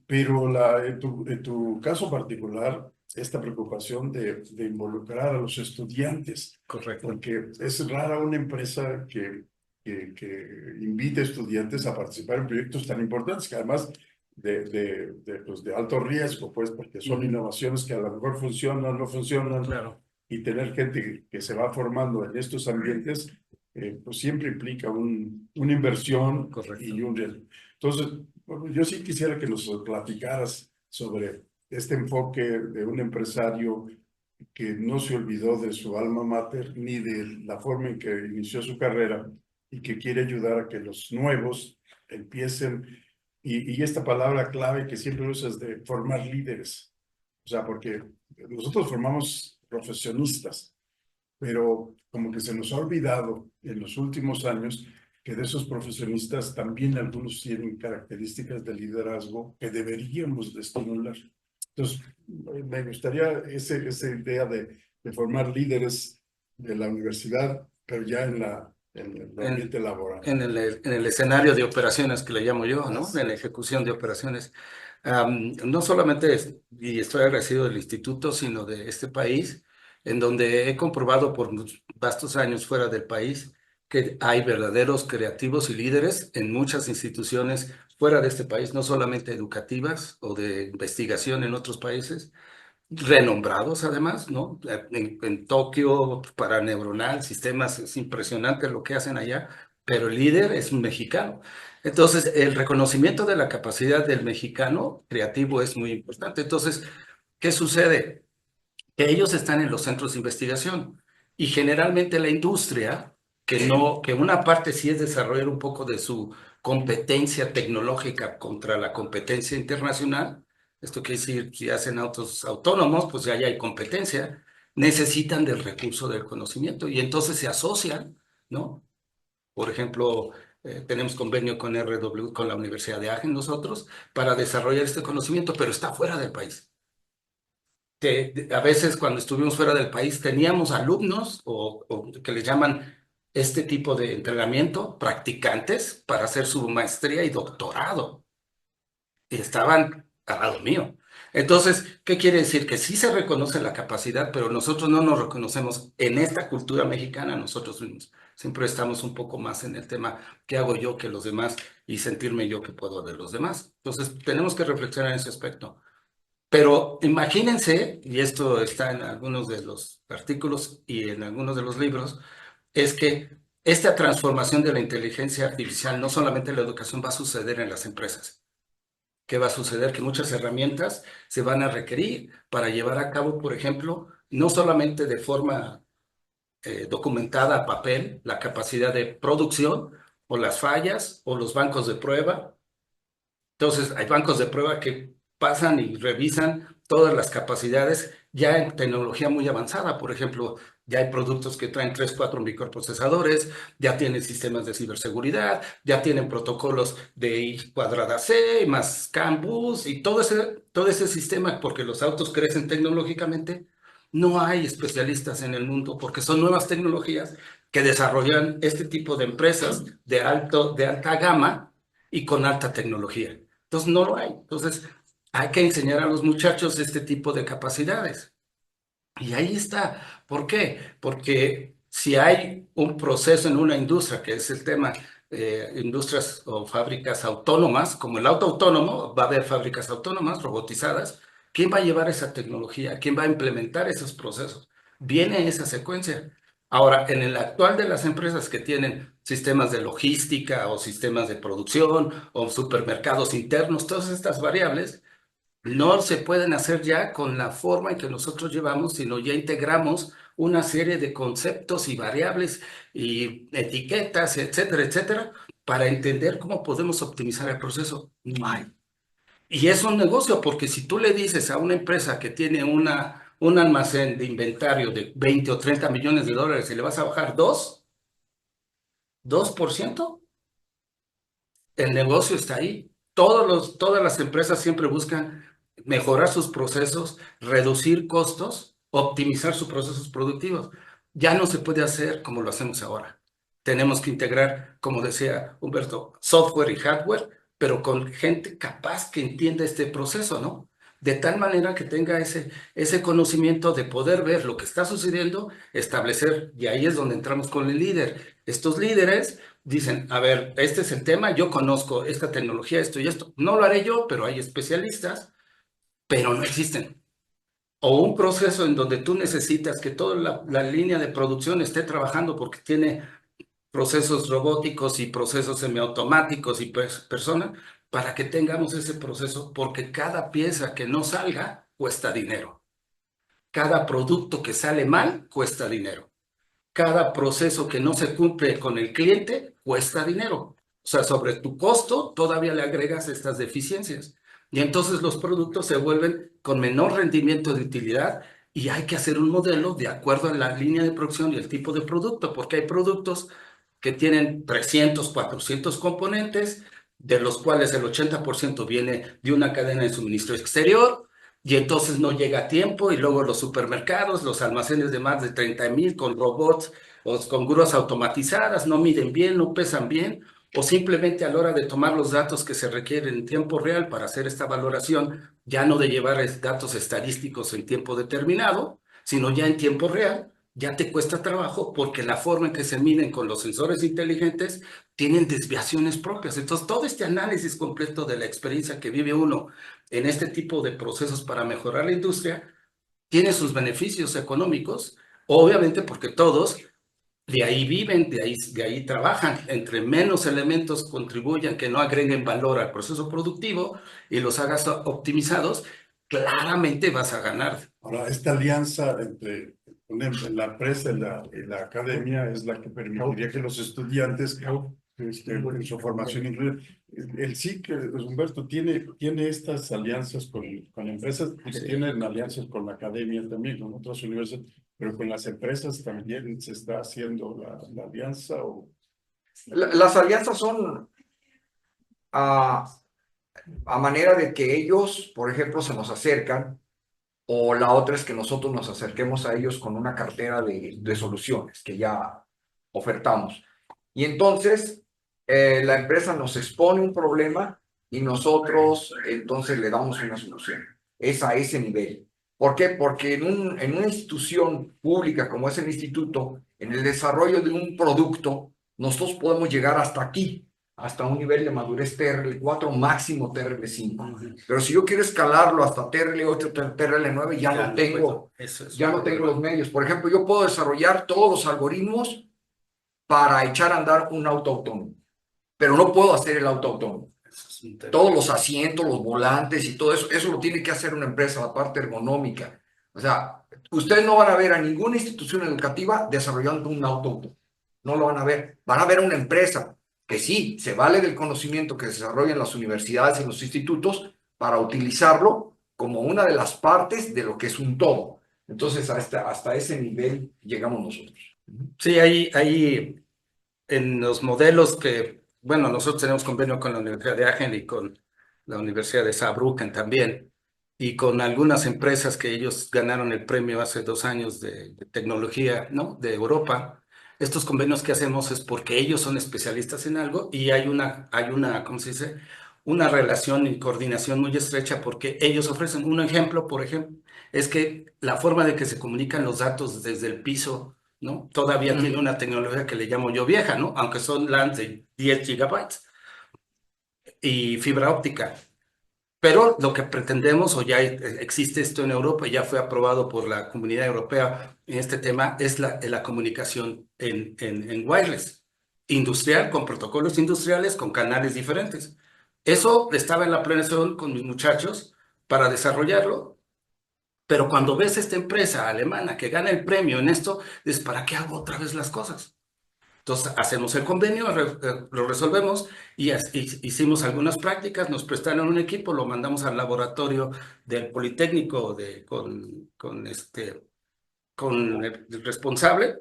pero en tu caso particular, esta preocupación de involucrar a los estudiantes. Correcto. Porque es rara una empresa que invite a estudiantes a participar en proyectos tan importantes, que además de alto riesgo, pues, porque son innovaciones que a lo mejor funcionan, no funcionan. Claro. Y tener gente que se va formando en estos ambientes, pues siempre implica una inversión. Correcto. Y un riesgo. Entonces, bueno, yo sí quisiera que nos platicaras sobre este enfoque de un empresario que no se olvidó de su alma mater ni de la forma en que inició su carrera y que quiere ayudar a que los nuevos empiecen, y esta palabra clave que siempre usas de formar líderes. O sea, porque nosotros formamos profesionistas, pero como que se nos ha olvidado en los últimos años que de esos profesionistas también algunos tienen características de liderazgo que deberíamos de estimular. Entonces, me gustaría esa idea de formar líderes de la universidad, pero ya en el ambiente laboral. En el escenario de operaciones que le llamo yo, ¿no? En la ejecución de operaciones. No solamente, y estoy agradecido del instituto, sino de este país, en donde he comprobado por vastos años fuera del país que hay verdaderos creativos y líderes en muchas instituciones fuera de este país, no solamente educativas o de investigación en otros países, renombrados además, ¿no? En Tokio, para neuronal, sistemas, es impresionante lo que hacen allá, pero el líder es un mexicano. Entonces, el reconocimiento de la capacidad del mexicano creativo es muy importante. Entonces, ¿qué sucede? Que ellos están en los centros de investigación y generalmente la industria, que una parte sí es desarrollar un poco de su competencia tecnológica contra la competencia internacional. Esto quiere decir, si hacen autos autónomos, pues ya hay competencia, necesitan del recurso del conocimiento y entonces se asocian, ¿no? Por ejemplo, tenemos convenio con RW, con la Universidad de Aachen nosotros, para desarrollar este conocimiento, pero está fuera del país. A veces cuando estuvimos fuera del país teníamos alumnos o que les llaman este tipo de entrenamiento, practicantes para hacer su maestría y doctorado. Y estaban al lado mío. Entonces, ¿qué quiere decir? Que sí se reconoce la capacidad, pero nosotros no nos reconocemos en esta cultura mexicana nosotros mismos. Siempre estamos un poco más en el tema, ¿qué hago yo que los demás? Y sentirme yo que puedo de los demás. Entonces, tenemos que reflexionar en ese aspecto. Pero imagínense, y esto está en algunos de los artículos y en algunos de los libros, es que esta transformación de la inteligencia artificial, no solamente en la educación, va a suceder en las empresas. ¿Qué va a suceder? Que muchas herramientas se van a requerir para llevar a cabo, por ejemplo, no solamente de forma documentada a papel, la capacidad de producción o las fallas o los bancos de prueba. Entonces, hay bancos de prueba que pasan y revisan todas las capacidades ya en tecnología muy avanzada. Por ejemplo, ya hay productos que traen 3, 4 microprocesadores, ya tienen sistemas de ciberseguridad, ya tienen protocolos de I cuadrada C, más CAN bus y todo ese sistema, porque los autos crecen tecnológicamente. No hay especialistas en el mundo porque son nuevas tecnologías que desarrollan este tipo de empresas de alta gama y con alta tecnología. Entonces, no lo hay. Entonces, hay que enseñar a los muchachos este tipo de capacidades. Y ahí está. ¿Por qué? Porque si hay un proceso en una industria, que es el tema, industrias o fábricas autónomas, como el auto autónomo, va a haber fábricas autónomas robotizadas. ¿Quién va a llevar esa tecnología? ¿Quién va a implementar esos procesos? Viene esa secuencia. Ahora, en el actual de las empresas que tienen sistemas de logística o sistemas de producción o supermercados internos, todas estas variables no se pueden hacer ya con la forma en que nosotros llevamos, sino ya integramos una serie de conceptos y variables y etiquetas, etcétera, etcétera, para entender cómo podemos optimizar el proceso. No hay. Y es un negocio, porque si tú le dices a una empresa que tiene un almacén de inventario de 20 o 30 millones de dólares y le vas a bajar 2%, el negocio está ahí. Todas las empresas siempre buscan mejorar sus procesos, reducir costos, optimizar sus procesos productivos. Ya no se puede hacer como lo hacemos ahora. Tenemos que integrar, como decía Humberto, software y hardware, pero con gente capaz que entienda este proceso, ¿no? De tal manera que tenga ese conocimiento de poder ver lo que está sucediendo, establecer, y ahí es donde entramos con el líder. Estos líderes dicen, a ver, este es el tema, yo conozco esta tecnología, esto y esto. No lo haré yo, pero hay especialistas, pero no existen. O un proceso en donde tú necesitas que toda la línea de producción esté trabajando porque tiene procesos robóticos y procesos semiautomáticos y personas, para que tengamos ese proceso, porque cada pieza que no salga cuesta dinero. Cada producto que sale mal cuesta dinero. Cada proceso que no se cumple con el cliente cuesta dinero. O sea, sobre tu costo todavía le agregas estas deficiencias. Y entonces los productos se vuelven con menor rendimiento de utilidad y hay que hacer un modelo de acuerdo a la línea de producción y el tipo de producto, porque hay productos que tienen 300, 400 componentes, de los cuales el 80% viene de una cadena de suministro exterior, y entonces no llega a tiempo, y luego los supermercados, los almacenes de más de 30,000 con robots o con grúas automatizadas, no miden bien, no pesan bien, o simplemente a la hora de tomar los datos que se requieren en tiempo real para hacer esta valoración, ya no de llevar datos estadísticos en tiempo determinado, sino ya en tiempo real, ya te cuesta trabajo porque la forma en que se miden con los sensores inteligentes tienen desviaciones propias. Entonces, todo este análisis completo de la experiencia que vive uno en este tipo de procesos para mejorar la industria tiene sus beneficios económicos, obviamente porque todos de ahí viven, de ahí trabajan. Entre menos elementos contribuyan que no agreguen valor al proceso productivo y los hagas optimizados, claramente vas a ganar. Ahora, esta alianza entre la empresa y la academia es la que permitiría que los estudiantes, en su formación incluida, el SIC, Humberto, tiene estas alianzas con empresas, Sí. tienen alianzas con la academia también, con otras universidades, pero con las empresas también se está haciendo la alianza. O... Las alianzas son a manera de que ellos, por ejemplo, se nos acercan, o la otra es que nosotros nos acerquemos a ellos con una cartera de soluciones que ya ofertamos. Y entonces la empresa nos expone un problema y nosotros entonces le damos una solución. Es a ese nivel. ¿Por qué? Porque en una institución pública como es el instituto, en el desarrollo de un producto, nosotros podemos llegar hasta aquí, hasta un nivel de madurez TRL4, máximo TRL5. Pero si yo quiero escalarlo hasta TRL8, TRL9, ya no tengo, los medios. Por ejemplo, yo puedo desarrollar todos los algoritmos para echar a andar un auto autónomo, pero no puedo hacer el auto autónomo. Todos los asientos, los volantes y todo eso, eso lo tiene que hacer una empresa, la parte ergonómica. O sea, ustedes no van a ver a ninguna institución educativa desarrollando un auto autónomo. No lo van a ver. Van a ver a una empresa que sí, se vale del conocimiento que se desarrolla en las universidades y los institutos para utilizarlo como una de las partes de lo que es un todo. Entonces, hasta ese nivel llegamos nosotros. Sí, ahí en los modelos que, bueno, nosotros tenemos convenio con la Universidad de Aachen y con la Universidad de Saarbrücken también, y con algunas empresas que ellos ganaron el premio hace 2 años de tecnología, ¿no? De Europa. Estos convenios que hacemos es porque ellos son especialistas en algo y hay una, ¿cómo se dice? Una relación y coordinación muy estrecha porque ellos ofrecen un ejemplo, por ejemplo, es que la forma de que se comunican los datos desde el piso, ¿no? Todavía tiene una tecnología que le llamo yo vieja, ¿no? Aunque son LAN de 10 gigabytes y fibra óptica. Pero lo que pretendemos, o ya existe esto en Europa, ya fue aprobado por la Comunidad Europea en este tema, es la comunicación en wireless, industrial, con protocolos industriales, con canales diferentes. Eso estaba en la planeación con mis muchachos para desarrollarlo, pero cuando ves esta empresa alemana que gana el premio en esto, dices, ¿para qué hago otra vez las cosas? Entonces hacemos el convenio, lo resolvemos y hicimos algunas prácticas, nos prestaron un equipo, lo mandamos al laboratorio del Politécnico con el responsable,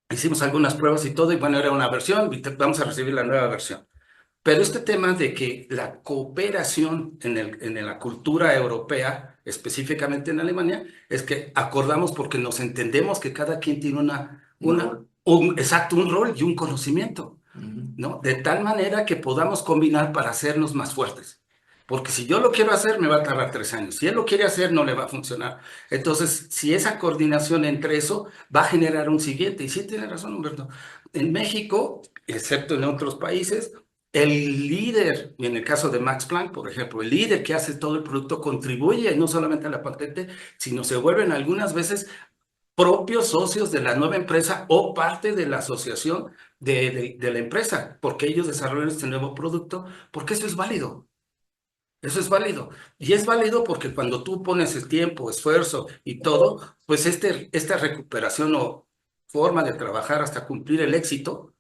hicimos algunas pruebas y todo, y bueno, era una versión, y vamos a recibir la nueva versión. Pero este tema de que la cooperación en la cultura europea, específicamente en Alemania, es que acordamos porque nos entendemos que cada quien tiene un rol y un conocimiento, ¿no? De tal manera que podamos combinar para hacernos más fuertes. Porque si yo lo quiero hacer, me va a tardar 3 años. Si él lo quiere hacer, no le va a funcionar. Entonces, si esa coordinación entre eso va a generar un siguiente. Y sí tiene razón, Humberto. En México, excepto en otros países, el líder, en el caso de Max Planck, por ejemplo, el líder que hace todo el producto contribuye no solamente a la patente, sino se vuelven algunas veces propios socios de la nueva empresa o parte de la asociación de la empresa, porque ellos desarrollan este nuevo producto, porque eso es válido. Eso es válido. Y es válido porque cuando tú pones el tiempo, esfuerzo y todo, pues esta recuperación o forma de trabajar hasta cumplir el éxito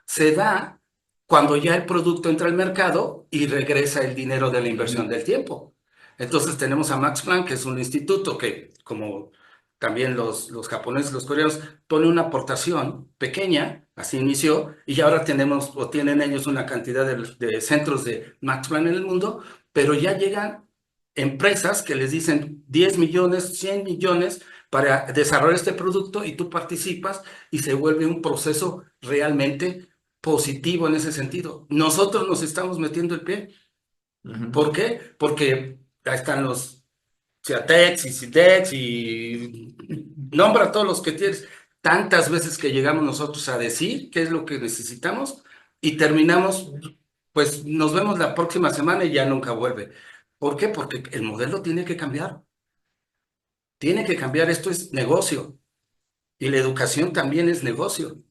se da cuando ya el producto entra al mercado y regresa el dinero de la inversión del tiempo. Entonces tenemos a Max Planck, que es un instituto que, como también los japoneses, los coreanos, pone una aportación pequeña, así inició, y ahora tenemos, o tienen ellos una cantidad de centros de Max Planck en el mundo, pero ya llegan empresas que les dicen 10 millones, 100 millones para desarrollar este producto y tú participas y se vuelve un proceso realmente positivo en ese sentido. Nosotros nos estamos metiendo el pie. ¿Por qué? Porque ahí están los Ciatex y Cidex y nombra a todos los que tienes. Tantas veces que llegamos nosotros a decir qué es lo que necesitamos y terminamos, pues nos vemos la próxima semana y ya nunca vuelve. ¿Por qué? Porque el modelo tiene que cambiar. Tiene que cambiar. Esto es negocio y la educación también es negocio.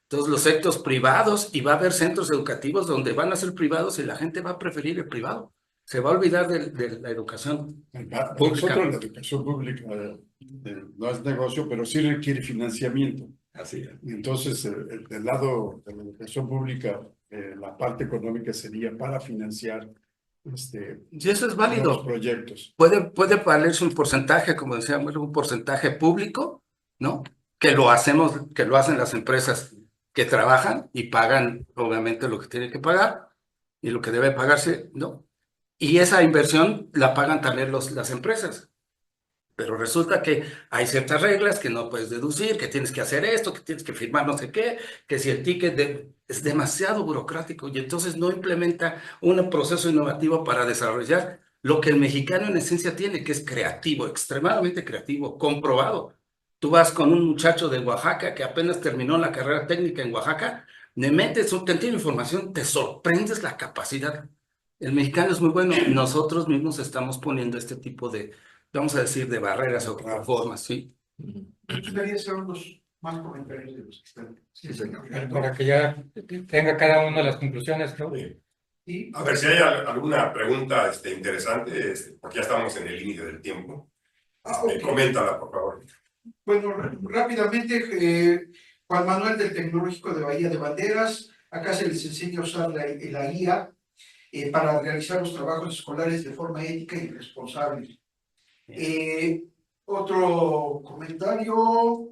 Entonces los sectores privados y va a haber centros educativos donde van a ser privados y la gente va a preferir el privado. Se va a olvidar de la educación Para pública. nosotros la educación pública no es negocio, pero sí requiere financiamiento. Así es. Y entonces, del lado de la educación pública, la parte económica sería para financiar Y eso es los válido. proyectos. Puede valerse un porcentaje, como decíamos, un porcentaje público, ¿no? Que lo hacen las empresas que trabajan y pagan, obviamente, lo que tienen que pagar y lo que debe pagarse, ¿no? Y esa inversión la pagan también las empresas. Pero resulta que hay ciertas reglas que no puedes deducir, que tienes que hacer esto, que tienes que firmar no sé qué, que si el ticket es demasiado burocrático y entonces no implementa un proceso innovativo para desarrollar lo que el mexicano en esencia tiene, que es creativo, extremadamente creativo, comprobado. Tú vas con un muchacho de Oaxaca que apenas terminó la carrera técnica en Oaxaca, le metes un tantito de información, te sorprendes la capacidad. El mexicano es muy bueno, nosotros mismos estamos poniendo este tipo de, vamos a decir, de barreras o formas, ¿sí? Me gustaría hacer unos más comentarios de los que están. Sí, señor. Para que ya tenga cada uno las conclusiones, ¿no? Y A ver si hay alguna pregunta interesante, porque ya estamos en el límite del tiempo. ok. Coméntala, por favor. Bueno, rápidamente, Juan Manuel del Tecnológico de Bahía de Banderas, acá se les enseña a usar la IA para realizar los trabajos escolares de forma ética y responsable. Otro comentario,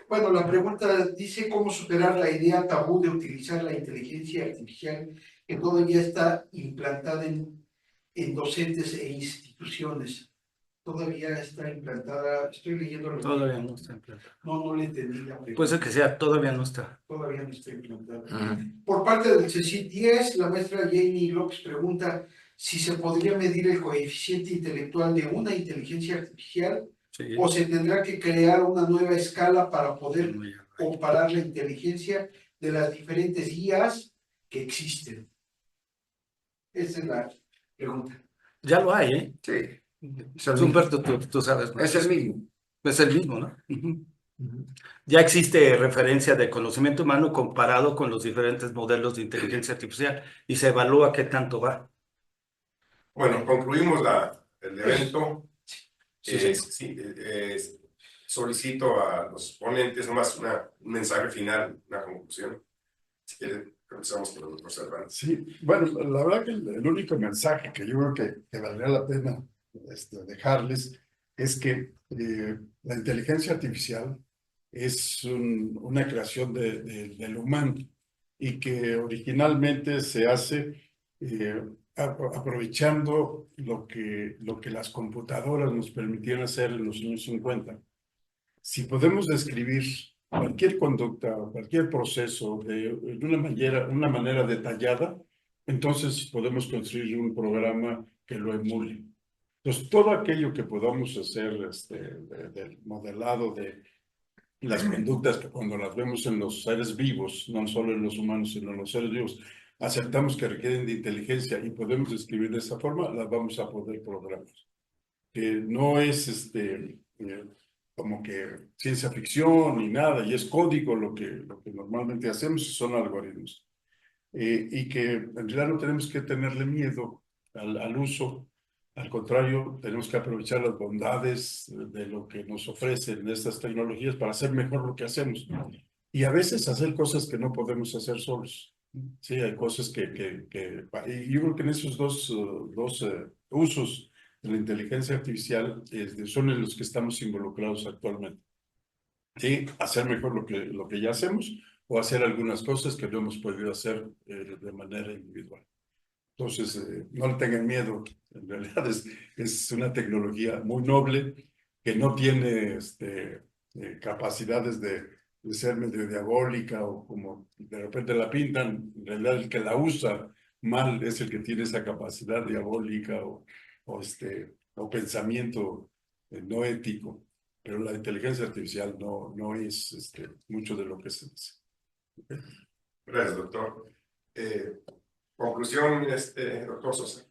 bueno, la pregunta dice cómo superar la idea tabú de utilizar la inteligencia artificial que todavía está implantada en docentes e instituciones. Todavía está implantada, estoy leyendo. Todavía no está implantada. No le entendí la pregunta. Puede ser que sea, todavía no está. Todavía no está implantada. Por parte del CECIT 10, la maestra Jenny López pregunta si se podría medir el coeficiente intelectual de una inteligencia artificial Sí. o se tendrá que crear una nueva escala para poder comparar la inteligencia de las diferentes IAs que existen. Esa es la pregunta. Ya lo hay, ¿eh? Sí, Humberto, tú sabes más. es el mismo. Es el mismo, ¿no? Ya existe referencia de conocimiento humano comparado con los diferentes modelos de inteligencia artificial y se evalúa qué tanto va. Bueno, concluimos el evento. Sí. Solicito a los ponentes nomás un mensaje final, una conclusión. Si quieren, comenzamos con el doctor Cervantes. Sí, bueno, la verdad que el único mensaje que yo creo que valdría la pena dejarles es que la inteligencia artificial es una creación del humano y que originalmente se hace aprovechando lo que las computadoras nos permitieron hacer en los años 50. Si podemos describir cualquier conducta, cualquier proceso de una manera detallada, entonces podemos construir un programa que lo emule. Entonces, todo aquello que podamos hacer del modelado de las conductas que cuando las vemos en los seres vivos, no solo en los humanos, sino en los seres vivos, aceptamos que requieren de inteligencia y podemos escribir de esa forma, las vamos a poder programar. Que no es como que ciencia ficción ni nada, y es código lo que normalmente hacemos y son algoritmos. Y que en realidad no tenemos que tenerle miedo al uso, al contrario, tenemos que aprovechar las bondades de lo que nos ofrecen estas tecnologías para hacer mejor lo que hacemos. Y a veces hacer cosas que no podemos hacer solos. Sí, hay cosas y yo creo que en esos dos usos de la inteligencia artificial son en los que estamos involucrados actualmente. Sí, hacer mejor lo que ya hacemos o hacer algunas cosas que no hemos podido hacer de manera individual. Entonces, no le tengan miedo. En realidad es una tecnología muy noble que no tiene capacidades de ser medio diabólica o como de repente la pintan. En realidad el que la usa mal es el que tiene esa capacidad diabólica o pensamiento no ético. Pero la inteligencia artificial no es mucho de lo que se dice. Gracias, doctor. Conclusión, doctor Sosa.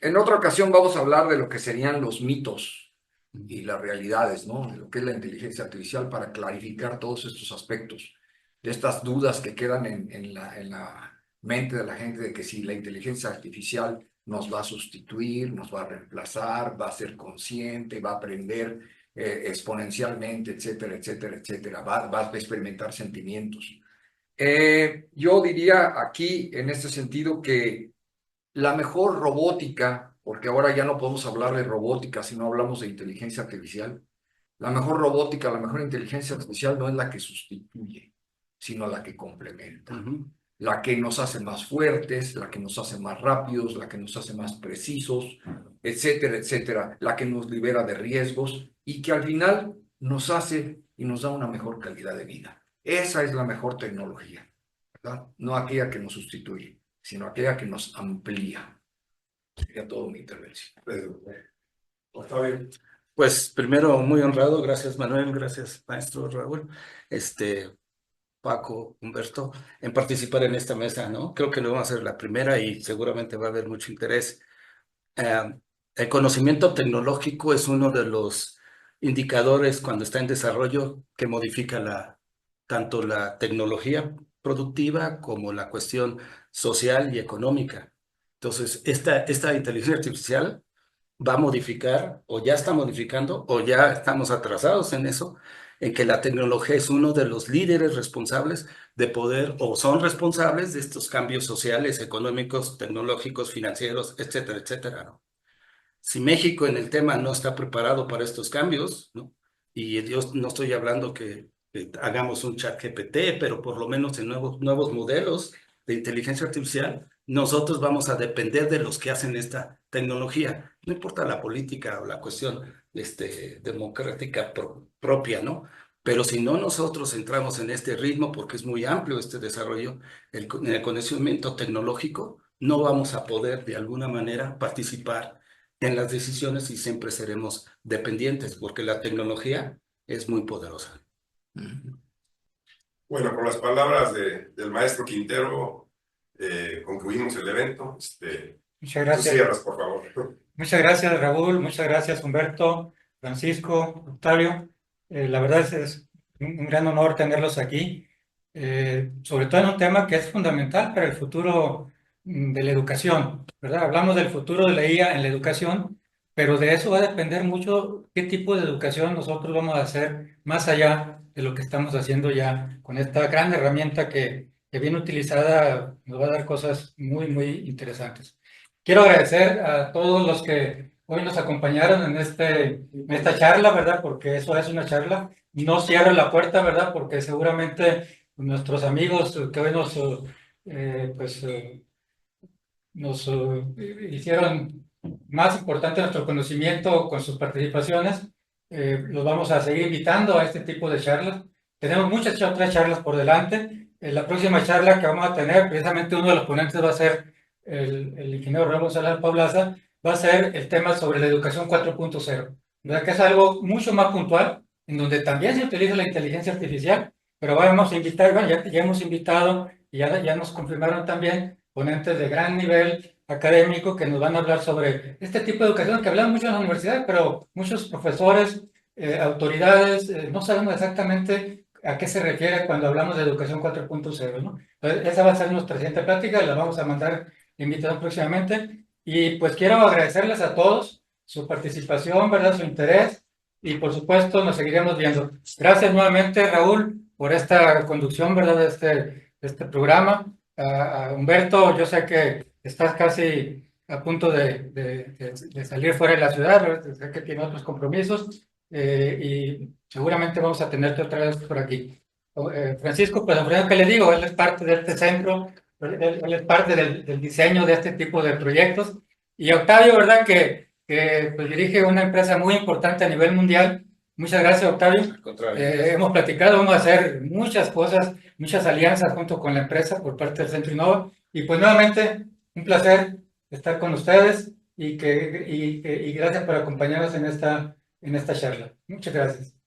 En otra ocasión vamos a hablar de lo que serían los mitos y las realidades, ¿no? De lo que es la inteligencia artificial para clarificar todos estos aspectos, de estas dudas que quedan en la mente de la gente de que si la inteligencia artificial nos va a sustituir, nos va a reemplazar, va a ser consciente, va a aprender exponencialmente, etcétera, etcétera, etcétera, va a experimentar sentimientos. Yo diría aquí, en este sentido, que la mejor robótica, porque ahora ya no podemos hablar de robótica si no hablamos de inteligencia artificial, la mejor robótica, la mejor inteligencia artificial no es la que sustituye, sino la que complementa, la que nos hace más fuertes, la que nos hace más rápidos, la que nos hace más precisos, etcétera, etcétera, la que nos libera de riesgos y que al final nos hace y nos da una mejor calidad de vida. Esa es la mejor tecnología, ¿verdad? No aquella que nos sustituye, sino aquella que nos amplía. Sería todo mi intervención. Octavio. Pues primero, muy honrado, gracias Manuel, gracias maestro Raúl, Paco, Humberto, en participar en esta mesa, ¿no? Creo que no va a ser la primera y seguramente va a haber mucho interés. El conocimiento tecnológico es uno de los indicadores cuando está en desarrollo que modifica tanto la tecnología productiva como la cuestión social y económica. Entonces, esta inteligencia artificial va a modificar, o ya está modificando, o ya estamos atrasados en eso, en que la tecnología es uno de los líderes responsables de poder, o son responsables de estos cambios sociales, económicos, tecnológicos, financieros, etcétera, etcétera, ¿no? Si México en el tema no está preparado para estos cambios, ¿no? Y yo no estoy hablando que hagamos un chat GPT, pero por lo menos en nuevos modelos de inteligencia artificial, nosotros vamos a depender de los que hacen esta tecnología. No importa la política o la cuestión democrática propia, ¿no? Pero si no nosotros entramos en este ritmo, porque es muy amplio este desarrollo, el conocimiento tecnológico, no vamos a poder de alguna manera participar en las decisiones y siempre seremos dependientes, porque la tecnología es muy poderosa. Bueno, con las palabras del maestro Quintero, concluimos el evento. Muchas gracias. Cierras, por favor. Muchas gracias, Raúl. Muchas gracias, Humberto, Francisco, Octavio. La verdad es un gran honor tenerlos aquí, sobre todo en un tema que es fundamental para el futuro de la educación, ¿verdad? Hablamos del futuro de la IA en la educación, pero de eso va a depender mucho qué tipo de educación nosotros vamos a hacer más allá de lo que estamos haciendo ya con esta gran herramienta que bien utilizada nos va a dar cosas muy, muy interesantes. Quiero agradecer a todos los que hoy nos acompañaron en esta charla, ¿verdad? Porque eso es una charla. No cierro la puerta, ¿verdad? Porque seguramente nuestros amigos que hoy nos hicieron más importante nuestro conocimiento con sus participaciones, los vamos a seguir invitando a este tipo de charlas. Tenemos muchas otras charlas por delante. La próxima charla que vamos a tener, precisamente uno de los ponentes va a ser el ingeniero Raúl Salas Paulaza, va a ser el tema sobre la educación 4.0, ¿verdad? Que es algo mucho más puntual, en donde también se utiliza la inteligencia artificial, pero vamos a invitar, bueno, ya hemos invitado y ya nos confirmaron también ponentes de gran nivel académico que nos van a hablar sobre este tipo de educación que hablamos mucho en la universidad, pero muchos profesores, autoridades, no sabemos exactamente a qué se refiere cuando hablamos de educación 4.0, ¿no? Entonces, esa va a ser nuestra siguiente plática, la vamos a mandar invitación próximamente. Y pues quiero agradecerles a todos su participación, ¿verdad? Su interés, y por supuesto nos seguiremos viendo. Gracias nuevamente, Raúl, por esta conducción, ¿verdad? De este programa. A Humberto, yo sé que estás casi a punto de salir fuera de la ciudad, ¿verdad? Sé que tiene otros compromisos, y seguramente vamos a tenerte otra vez por aquí. Francisco, pues que le digo, él es parte de este centro él es parte del diseño de este tipo de proyectos. Y Octavio, ¿verdad? Que pues, dirige una empresa muy importante a nivel mundial. Muchas gracias, Octavio. Al contrario. Hemos platicado, vamos a hacer muchas cosas, muchas alianzas junto con la empresa por parte del Centro Innova. Y pues nuevamente, un placer estar con ustedes y gracias por acompañarnos en esta charla. Muchas gracias.